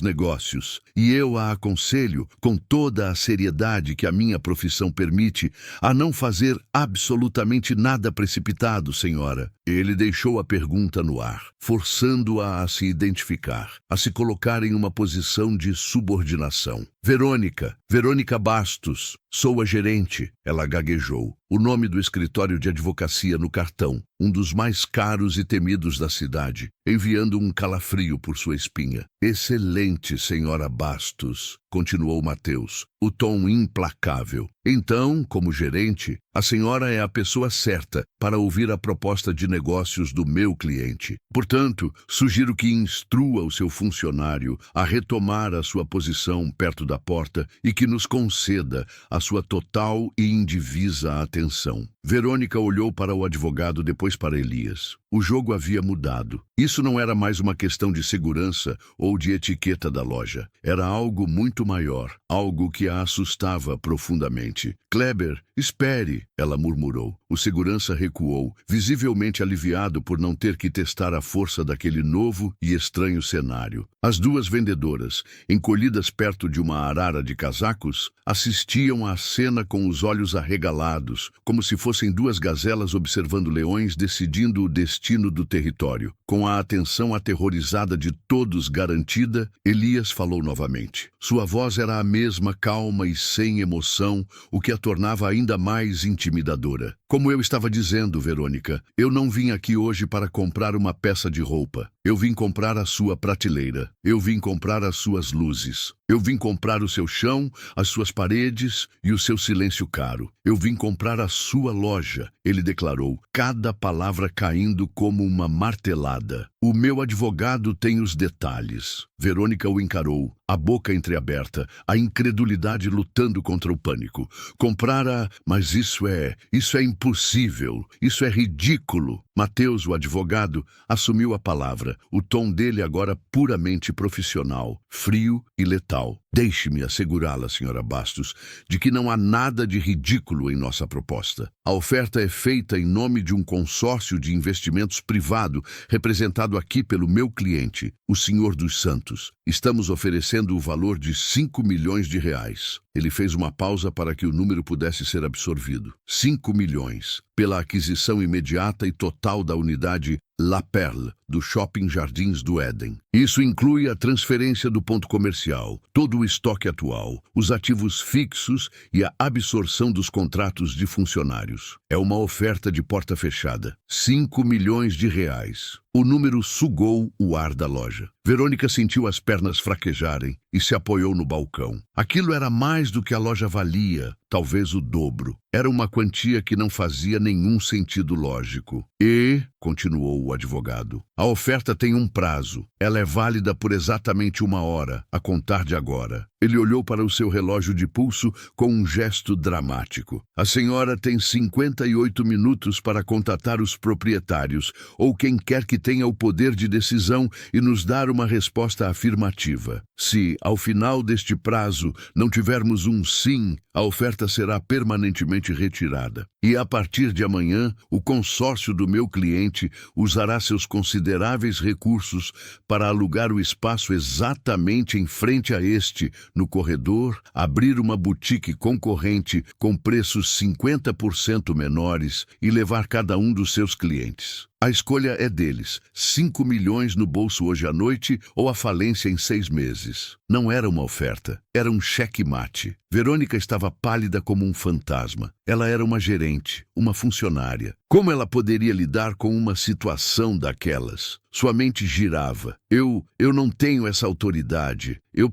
negócios, e eu a aconselho, com toda a seriedade que a minha profissão permite, a não fazer absolutamente nada precipitado, senhora. Ele deixou a pergunta no ar, forçando-a a se identificar, a se colocar em uma posição de subordinação. Verônica Bastos, sou a gerente, ela gaguejou. O nome do escritório de advocacia no cartão, um dos mais caros e temidos da cidade, enviando um calafrio por sua espinha. Excelente, senhora Bastos, continuou Matheus, o tom implacável. Então, como gerente, a senhora é a pessoa certa para ouvir a proposta de negócios do meu cliente. Portanto, sugiro que instrua o seu funcionário a retomar a sua posição perto da porta e que nos conceda a sua total e indivisa atenção. Verônica olhou para o advogado, depois para Elias. O jogo havia mudado. Isso não era mais uma questão de segurança ou de etiqueta da loja. Era algo muito maior, algo que a assustava profundamente. Kleber, espere, ela murmurou. O segurança recuou, visivelmente aliviado por não ter que testar a força daquele novo e estranho cenário. As duas vendedoras, encolhidas perto de uma arara de casacos, assistiam à cena com os olhos arregalados, como se fossem duas gazelas observando leões decidindo o destino do território. Com a atenção aterrorizada de todos garantida, Elias falou novamente. Sua voz era a mesma, calma e sem emoção, o que a tornava ainda mais intimidadora. Como eu estava dizendo, Verônica, eu não vim aqui hoje para comprar uma peça de roupa. Eu vim comprar a sua prateleira. Eu vim comprar as suas luzes. Eu vim comprar o seu chão, as suas paredes e o seu silêncio caro. Eu vim comprar a sua loja, ele declarou, cada palavra caindo como uma martelada. O meu advogado tem os detalhes. Verônica o encarou, a boca entreaberta, a incredulidade lutando contra o pânico. Comprar a... Mas isso é impossível, isso é ridículo. Matheus, o advogado, assumiu a palavra, o tom dele agora puramente profissional, frio e letal. Deixe-me assegurá-la, senhora Bastos, de que não há nada de ridículo em nossa proposta. A oferta é feita em nome de um consórcio de investimentos privado, representado aqui pelo meu cliente, o Senhor dos Santos. Estamos oferecendo o valor de 5 milhões de reais. Ele fez uma pausa para que o número pudesse ser absorvido. 5 milhões, pela aquisição imediata e total da unidade La Perle, do Shopping Jardins do Éden. Isso inclui a transferência do ponto comercial, todo o estoque atual, os ativos fixos e a absorção dos contratos de funcionários. É uma oferta de porta fechada. 5 milhões de reais. O número sugou o ar da loja. Verônica sentiu as pernas fraquejarem e se apoiou no balcão. Aquilo era mais do que a loja valia, talvez o dobro. Era uma quantia que não fazia nenhum sentido lógico. E, continuou o advogado, a oferta tem um prazo. Ela é válida por exatamente 1 hora, a contar de agora. Ele olhou para o seu relógio de pulso com um gesto dramático. A senhora tem 58 minutos para contatar os proprietários ou quem quer que tenha o poder de decisão e nos dar uma resposta afirmativa. Se, ao final deste prazo, não tivermos um sim, a oferta será permanentemente retirada. E a partir de amanhã, o consórcio do meu cliente usará seus consideráveis recursos para alugar o espaço exatamente em frente a este, no corredor, abrir uma boutique concorrente com preços 50% menores e levar cada um dos seus clientes. A escolha é deles, 5 milhões no bolso hoje à noite ou a falência em 6 meses. Não era uma oferta, era um cheque-mate. Verônica estava pálida como um fantasma. Ela era uma gerente, uma funcionária. Como ela poderia lidar com uma situação daquelas? Sua mente girava. Eu não tenho essa autoridade. Eu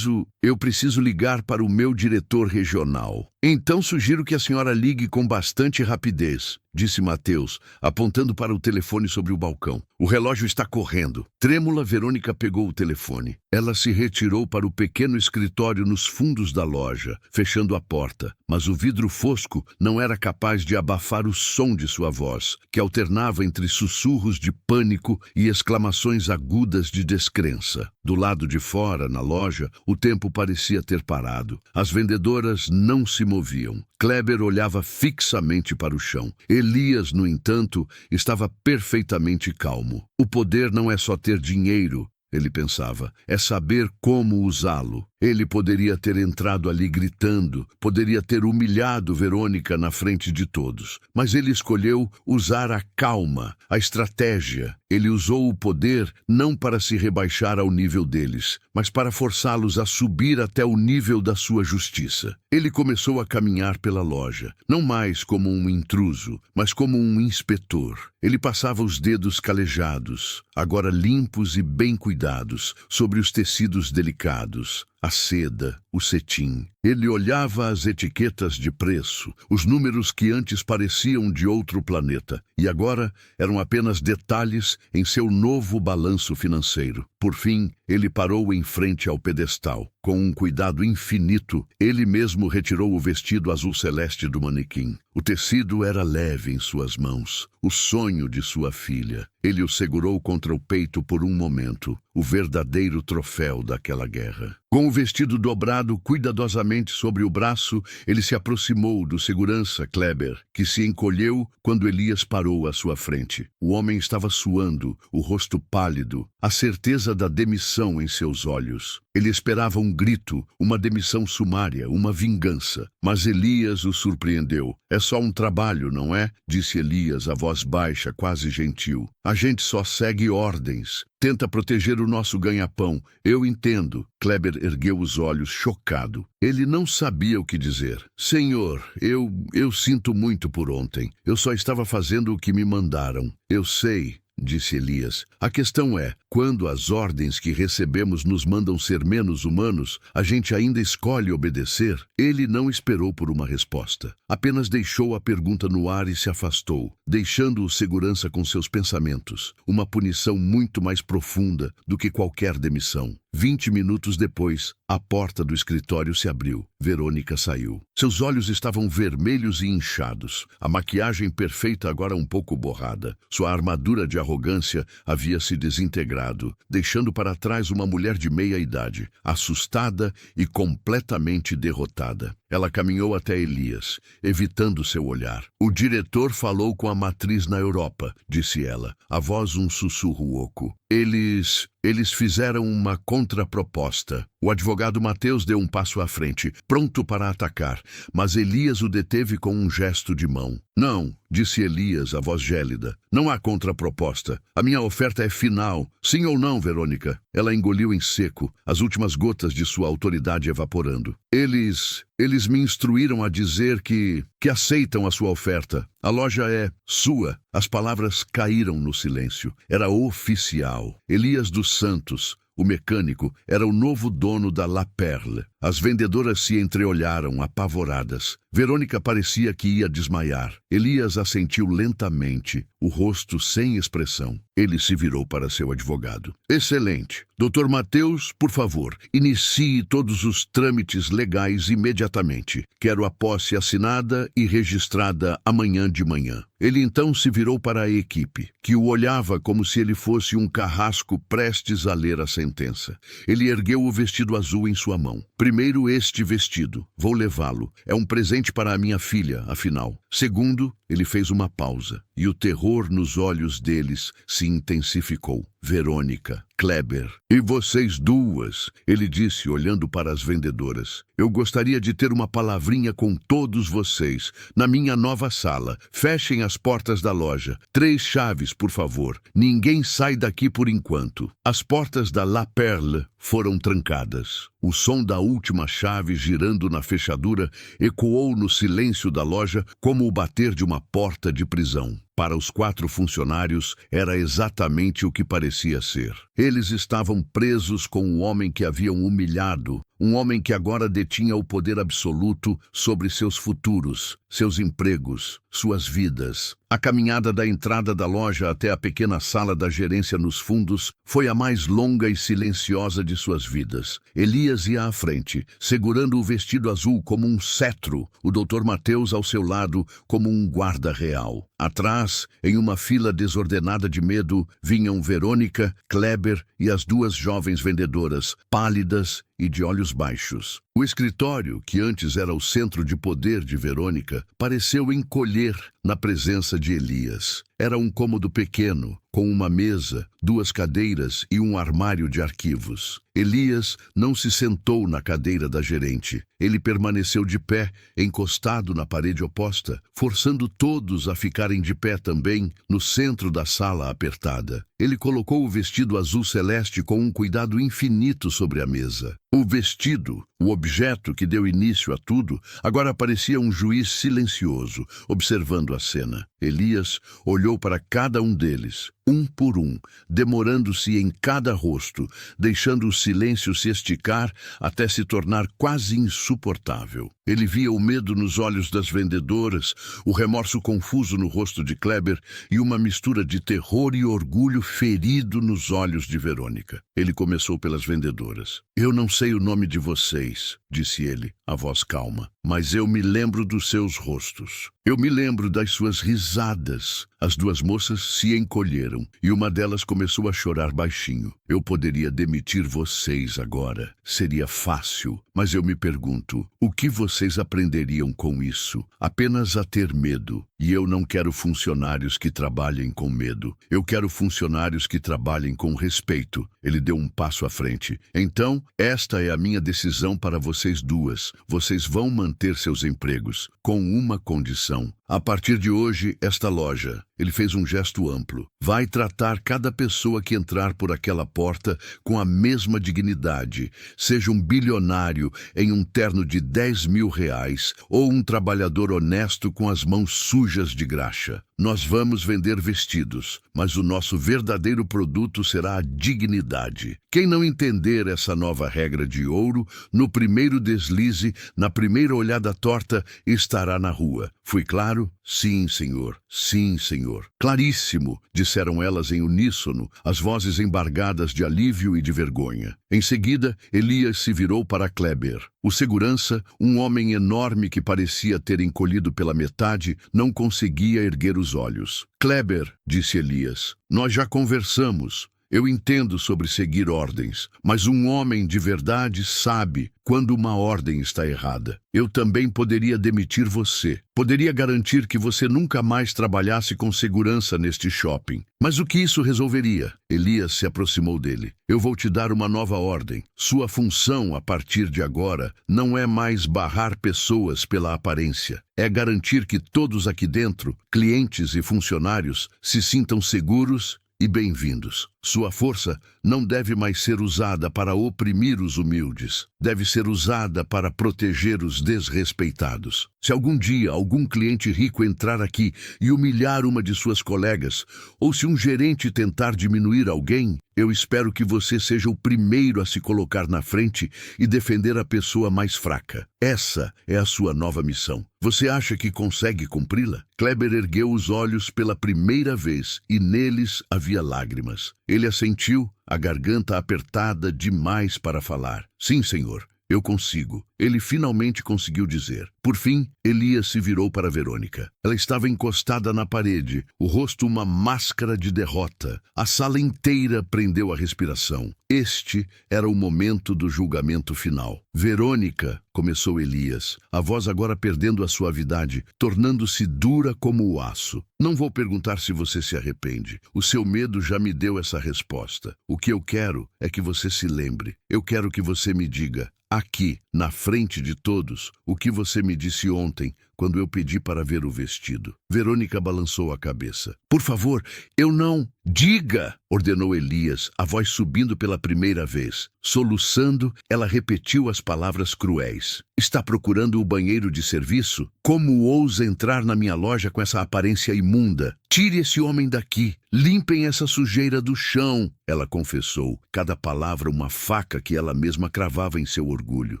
Eu preciso ligar para o meu diretor regional. Então sugiro que a senhora ligue com bastante rapidez, disse Mateus, apontando para o telefone sobre o balcão. O relógio está correndo. Trêmula, Verônica pegou o telefone. Ela se retirou para o pequeno escritório nos fundos da loja, fechando a porta. Mas o vidro fosco não era capaz de abafar o som de sua voz, que alternava entre sussurros de pânico e exclamações agudas de descrença. Do lado de fora, na loja, o tempo parecia ter parado. As vendedoras não se moviam. Kleber olhava fixamente para o chão. Elias, no entanto, estava perfeitamente calmo. O poder não é só ter dinheiro, ele pensava, é saber como usá-lo. Ele poderia ter entrado ali gritando, poderia ter humilhado Verônica na frente de todos. Mas ele escolheu usar a calma, a estratégia. Ele usou o poder não para se rebaixar ao nível deles, mas para forçá-los a subir até o nível da sua justiça. Ele começou a caminhar pela loja, não mais como um intruso, mas como um inspetor. Ele passava os dedos calejados, agora limpos e bem cuidados, sobre os tecidos delicados, a seda, o cetim. Ele olhava as etiquetas de preço, os números que antes pareciam de outro planeta, e agora eram apenas detalhes em seu novo balanço financeiro. Por fim, ele parou em frente ao pedestal. Com um cuidado infinito, ele mesmo retirou o vestido azul celeste do manequim. O tecido era leve em suas mãos, o sonho de sua filha. Ele o segurou contra o peito por um momento, o verdadeiro troféu daquela guerra. Com o vestido dobrado cuidadosamente sobre o braço, ele se aproximou do segurança Kleber, que se encolheu quando Elias parou à sua frente. O homem estava suando, o rosto pálido, a certeza da demissão em seus olhos. Ele esperava um grito, uma demissão sumária, uma vingança. Mas Elias o surpreendeu. É só um trabalho, não é? Disse Elias, a voz baixa, quase gentil. A gente só segue ordens. Tenta proteger o nosso ganha-pão. Eu entendo. Kleber ergueu os olhos, chocado. Ele não sabia o que dizer. Senhor, eu sinto muito por ontem. Eu só estava fazendo o que me mandaram. Eu sei, disse Elias. A questão é, quando as ordens que recebemos nos mandam ser menos humanos, a gente ainda escolhe obedecer? Ele não esperou por uma resposta. Apenas deixou a pergunta no ar e se afastou, deixando o segurança com seus pensamentos. Uma punição muito mais profunda do que qualquer demissão. 20 minutos depois, a porta do escritório se abriu. Verônica saiu. Seus olhos estavam vermelhos e inchados. A maquiagem perfeita agora um pouco borrada. Sua armadura de arrogância havia se desintegrado, deixando para trás uma mulher de meia idade, assustada e completamente derrotada. Ela caminhou até Elias, evitando seu olhar. O diretor falou com a matriz na Europa, disse ela, a voz um sussurro oco. Eles fizeram uma contraproposta. O advogado Mateus deu um passo à frente, pronto para atacar, mas Elias o deteve com um gesto de mão. Não, disse Elias, a voz gélida. Não há contraproposta. A minha oferta é final. Sim ou não, Verônica? Ela engoliu em seco, as últimas gotas de sua autoridade evaporando. Eles me instruíram a dizer que aceitam a sua oferta. A loja é sua. As palavras caíram no silêncio. Era oficial. Elias dos Santos, o mecânico, era o novo dono da La Perle. As vendedoras se entreolharam, apavoradas. Verônica parecia que ia desmaiar. Elias assentiu lentamente, o rosto sem expressão. Ele se virou para seu advogado. Excelente. Dr. Mateus, por favor, inicie todos os trâmites legais imediatamente. Quero a posse assinada e registrada amanhã de manhã. Ele então se virou para a equipe, que o olhava como se ele fosse um carrasco prestes a ler a sentença. Ele ergueu o vestido azul em sua mão. Primeiro, este vestido. Vou levá-lo. É um presente para a minha filha, afinal. Segundo, ele fez uma pausa, e o terror nos olhos deles se intensificou. Verônica, Kleber, e vocês duas, ele disse, olhando para as vendedoras. Eu gostaria de ter uma palavrinha com todos vocês, na minha nova sala. Fechem as portas da loja. 3 chaves, por favor. Ninguém sai daqui por enquanto. As portas da La Perle foram trancadas. O som da última chave girando na fechadura ecoou no silêncio da loja como o bater de uma porta de prisão. Para os 4 funcionários, era exatamente o que parecia ser. Eles estavam presos com o homem que haviam humilhado, um homem que agora detinha o poder absoluto sobre seus futuros, seus empregos, suas vidas. A caminhada da entrada da loja até a pequena sala da gerência nos fundos foi a mais longa e silenciosa de suas vidas. Elias ia à frente, segurando o vestido azul como um cetro, o Dr. Mateus ao seu lado como um guarda real. Atrás, em uma fila desordenada de medo, vinham Verônica, Kleber e as duas jovens vendedoras, pálidas e de olhos baixos. O escritório, que antes era o centro de poder de Verônica, pareceu encolher na presença de Elias. Era um cômodo pequeno, com uma mesa, duas cadeiras e um armário de arquivos. Elias não se sentou na cadeira da gerente. Ele permaneceu de pé, encostado na parede oposta, forçando todos a ficarem de pé também, no centro da sala apertada. Ele colocou o vestido azul celeste com um cuidado infinito sobre a mesa. O vestido, o objeto que deu início a tudo, agora parecia um juiz silencioso, observando a cena. Elias olhou para cada um deles, um por um, demorando-se em cada rosto, deixando o silêncio se esticar até se tornar quase insuportável. Ele via o medo nos olhos das vendedoras, o remorso confuso no rosto de Kleber e uma mistura de terror e orgulho ferido nos olhos de Verônica. Ele começou pelas vendedoras. "Eu não sei o nome de vocês", disse ele, a voz calma, "mas eu me lembro dos seus rostos. Eu me lembro das suas risadas." As duas moças se encolheram e uma delas começou a chorar baixinho. "Eu poderia demitir vocês agora. Seria fácil, mas eu me pergunto, o que vocês aprenderiam com isso? Apenas a ter medo. E eu não quero funcionários que trabalhem com medo. Eu quero funcionários que trabalhem com respeito." Ele deu um passo à frente. "Então, esta é a minha decisão para vocês duas. Vocês vão manter seus empregos, com uma condição. A partir de hoje, esta loja," ele fez um gesto amplo, "vai tratar cada pessoa que entrar por aquela porta com a mesma dignidade, seja um bilionário em um terno de R$ 10.000 ou um trabalhador honesto com as mãos sujas de graxa. Nós vamos vender vestidos, mas o nosso verdadeiro produto será a dignidade. Quem não entender essa nova regra de ouro, no primeiro deslize, na primeira olhada torta, estará na rua. Fui claro? Sim, senhor. Sim, senhor." "Claríssimo", disseram elas em uníssono, as vozes embargadas de alívio e de vergonha. Em seguida, Elias se virou para Kleber. O segurança, um homem enorme que parecia ter encolhido pela metade, não conseguia erguer os olhos. "Kleber", disse Elias, "nós já conversamos. Eu entendo sobre seguir ordens, mas um homem de verdade sabe quando uma ordem está errada. Eu também poderia demitir você. Poderia garantir que você nunca mais trabalhasse com segurança neste shopping. Mas o que isso resolveria?" Elias se aproximou dele. "Eu vou te dar uma nova ordem. Sua função, a partir de agora, não é mais barrar pessoas pela aparência. É garantir que todos aqui dentro, clientes e funcionários, se sintam seguros e bem-vindos. Sua força não deve mais ser usada para oprimir os humildes. Deve ser usada para proteger os desrespeitados. Se algum dia algum cliente rico entrar aqui e humilhar uma de suas colegas, ou se um gerente tentar diminuir alguém, eu espero que você seja o primeiro a se colocar na frente e defender a pessoa mais fraca. Essa é a sua nova missão. Você acha que consegue cumpri-la?" Kleber ergueu os olhos pela primeira vez e neles havia lágrimas. Ele assentiu, a garganta apertada demais para falar. "Sim, senhor. Eu consigo." Ele finalmente conseguiu dizer. Por fim, Elias se virou para Verônica. Ela estava encostada na parede, o rosto uma máscara de derrota. A sala inteira prendeu a respiração. Este era o momento do julgamento final. "Verônica", começou Elias, a voz agora perdendo a suavidade, tornando-se dura como o aço. "Não vou perguntar se você se arrepende. O seu medo já me deu essa resposta. O que eu quero é que você se lembre. Eu quero que você me diga, aqui, na frente de todos, o que você me disse ontem, quando eu pedi para ver o vestido. Verônica balançou a cabeça. Por favor, eu não... Diga! Ordenou Elias, a voz subindo pela primeira vez. Soluçando, ela repetiu as palavras cruéis. Está procurando o banheiro de serviço? Como ousa entrar na minha loja com essa aparência imunda? Tire esse homem daqui. Limpem essa sujeira do chão. Ela confessou, cada palavra uma faca que ela mesma cravava em seu orgulho.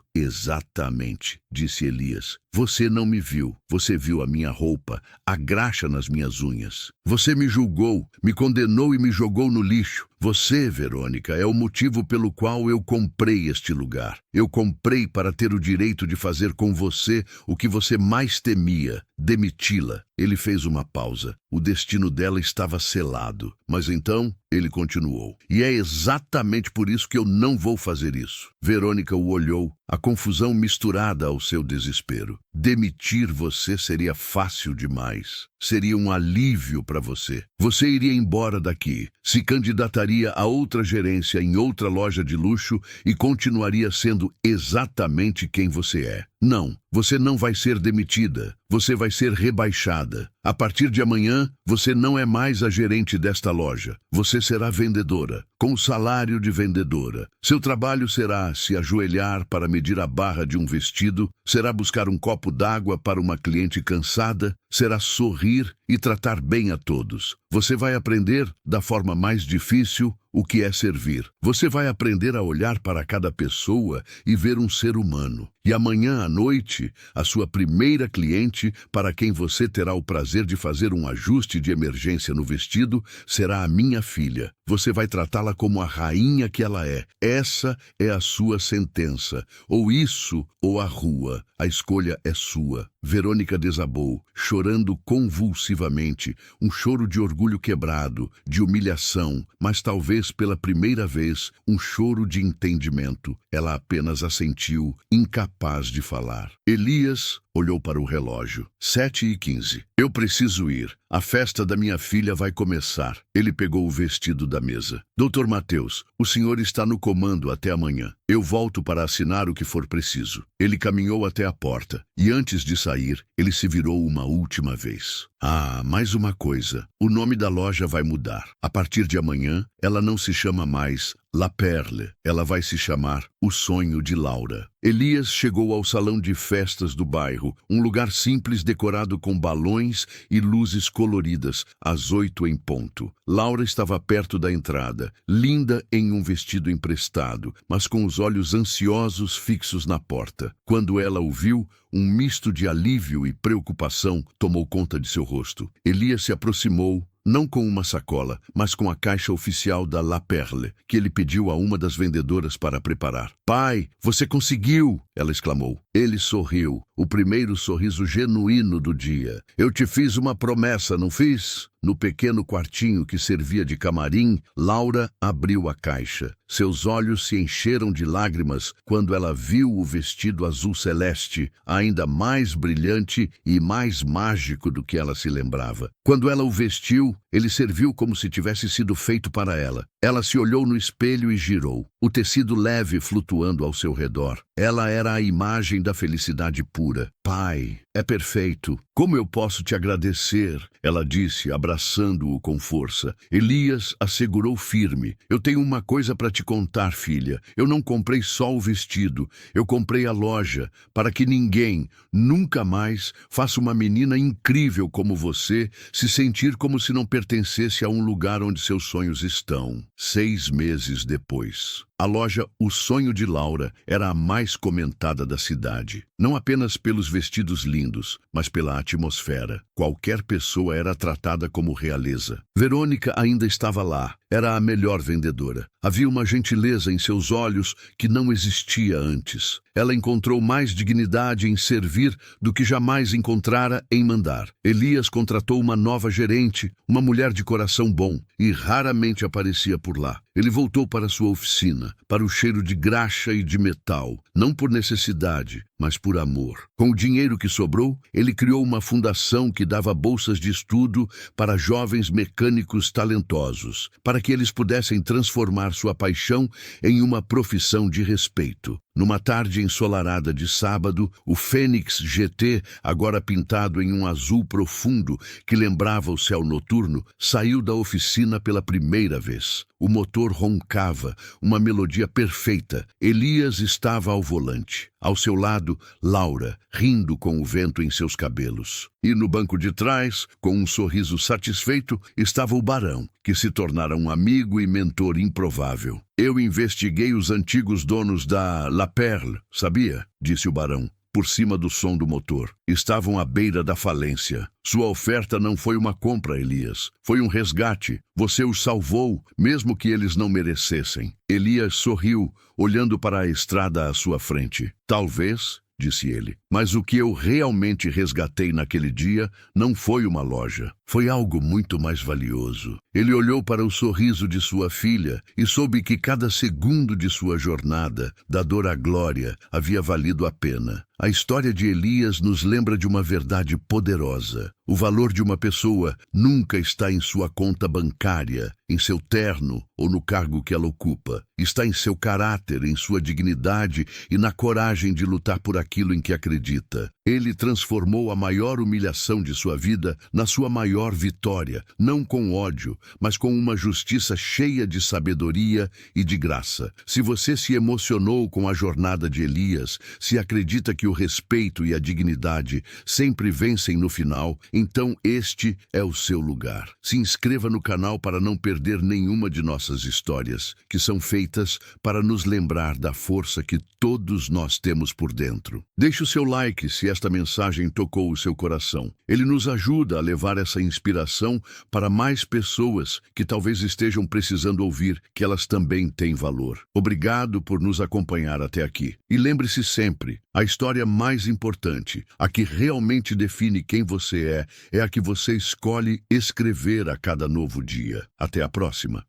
Exatamente, disse Elias. Você não me viu. Você viu a minha roupa, a graxa nas minhas unhas. Você me julgou, me condenou e me jogou no lixo. Você, Verônica, é o motivo pelo qual eu comprei este lugar. Eu comprei para ter o direito de fazer com você o que você mais temia, demiti-la. Ele fez uma pausa. O destino dela estava selado. Mas então, ele continuou. E é exatamente por isso que eu não vou fazer isso. Verônica o olhou, a confusão misturada ao seu desespero. Demitir você seria fácil demais. Seria um alívio para você. Você iria embora daqui, se candidataria a outra gerência em outra loja de luxo e continuaria sendo exatamente quem você é. Não, você não vai ser demitida. Você vai ser rebaixada. A partir de amanhã, você não é mais a gerente desta loja. Você será vendedora, com o salário de vendedora. Seu trabalho será se ajoelhar para medir a barra de um vestido, será buscar um copo d'água para uma cliente cansada, será sorrir e tratar bem a todos. Você vai aprender, da forma mais difícil, o que é servir. Você vai aprender a olhar para cada pessoa e ver um ser humano. E amanhã à noite, a sua primeira cliente, para quem você terá o prazer de fazer um ajuste de emergência no vestido, será a minha filha. Você vai tratá-la como a rainha que ela é. Essa é a sua sentença. Ou isso, ou a rua. A escolha é sua. Verônica desabou, chorando convulsivamente, um choro de orgulho quebrado, de humilhação, mas talvez pela primeira vez, um choro de entendimento. Ela apenas assentiu, incapaz de falar. Elias olhou para o relógio. 7h15. Eu preciso ir. A festa da minha filha vai começar. Ele pegou o vestido da mesa. Doutor Mateus, o senhor está no comando até amanhã. Eu volto para assinar o que for preciso. Ele caminhou até a porta e antes de sair, ele se virou uma última vez. Ah, mais uma coisa. O nome da loja vai mudar. A partir de amanhã, ela não se chama mais La Perle. Ela vai se chamar O Sonho de Laura. Elias chegou ao salão de festas do bairro, um lugar simples decorado com balões e luzes coloridas, às 8 em ponto. Laura estava perto da entrada, linda em um vestido emprestado, mas com os olhos ansiosos fixos na porta. Quando ela o viu, um misto de alívio e preocupação tomou conta de seu rosto. Elias se aproximou, não com uma sacola, mas com a caixa oficial da La Perle, que ele pediu a uma das vendedoras para preparar. Pai, você conseguiu! Ela exclamou. Ele sorriu, o primeiro sorriso genuíno do dia. Eu te fiz uma promessa, não fiz? No pequeno quartinho que servia de camarim, Laura abriu a caixa. Seus olhos se encheram de lágrimas quando ela viu o vestido azul celeste, ainda mais brilhante e mais mágico do que ela se lembrava. Quando ela o vestiu, ele serviu como se tivesse sido feito para ela. Ela se olhou no espelho e girou, o tecido leve flutuando ao seu redor. Ela era a imagem da felicidade pura. Pai, é perfeito. Como eu posso te agradecer? Ela disse, abraçando-o com força. Elias assegurou firme. Eu tenho uma coisa para te contar, filha. Eu não comprei só o vestido. Eu comprei a loja para que ninguém, nunca mais, faça uma menina incrível como você se sentir como se não pertencesse a um lugar onde seus sonhos estão. 6 meses depois. A loja O Sonho de Laura era a mais comentada da cidade. Não apenas pelos vestidos lindos, mas pela atmosfera. Qualquer pessoa era tratada como realeza. Verônica ainda estava lá. Era a melhor vendedora. Havia uma gentileza em seus olhos que não existia antes. Ela encontrou mais dignidade em servir do que jamais encontrara em mandar. Elias contratou uma nova gerente, uma mulher de coração bom, e raramente aparecia por lá. Ele voltou para sua oficina, para o cheiro de graxa e de metal, não por necessidade, mas por amor. Com o dinheiro que sobrou, ele criou uma fundação que dava bolsas de estudo para jovens mecânicos talentosos, para que eles pudessem transformar sua paixão em uma profissão de respeito. Numa tarde ensolarada de sábado, o Fênix GT, agora pintado em um azul profundo que lembrava o céu noturno, saiu da oficina pela primeira vez. O motor roncava, uma melodia perfeita. Elias estava ao volante. Ao seu lado, Laura, rindo com o vento em seus cabelos. E no banco de trás, com um sorriso satisfeito, estava o Barão, que se tornara um amigo e mentor improvável. Eu investiguei os antigos donos da La Perle, sabia? Disse o Barão, por cima do som do motor. Estavam à beira da falência. Sua oferta não foi uma compra, Elias. Foi um resgate. Você os salvou, mesmo que eles não merecessem. Elias sorriu, olhando para a estrada à sua frente. Talvez, disse ele, mas o que eu realmente resgatei naquele dia não foi uma loja. Foi algo muito mais valioso. Ele olhou para o sorriso de sua filha e soube que cada segundo de sua jornada, da dor à glória, havia valido a pena. A história de Elias nos lembra de uma verdade poderosa. O valor de uma pessoa nunca está em sua conta bancária, em seu terno ou no cargo que ela ocupa. Está em seu caráter, em sua dignidade e na coragem de lutar por aquilo em que acredita. Ele transformou a maior humilhação de sua vida na sua maior vitória, não com ódio, mas com uma justiça cheia de sabedoria e de graça. Se você se emocionou com a jornada de Elias, se acredita que o respeito e a dignidade sempre vencem no final, então este é o seu lugar. Se inscreva no canal para não perder nenhuma de nossas histórias, que são feitas para nos lembrar da força que todos nós temos por dentro. Deixe o seu like se esta mensagem tocou o seu coração. Ele nos ajuda a levar essa inspiração para mais pessoas que talvez estejam precisando ouvir que elas também têm valor. Obrigado por nos acompanhar até aqui. E lembre-se sempre, a história mais importante, a que realmente define quem você é a que você escolhe escrever a cada novo dia. Até a próxima.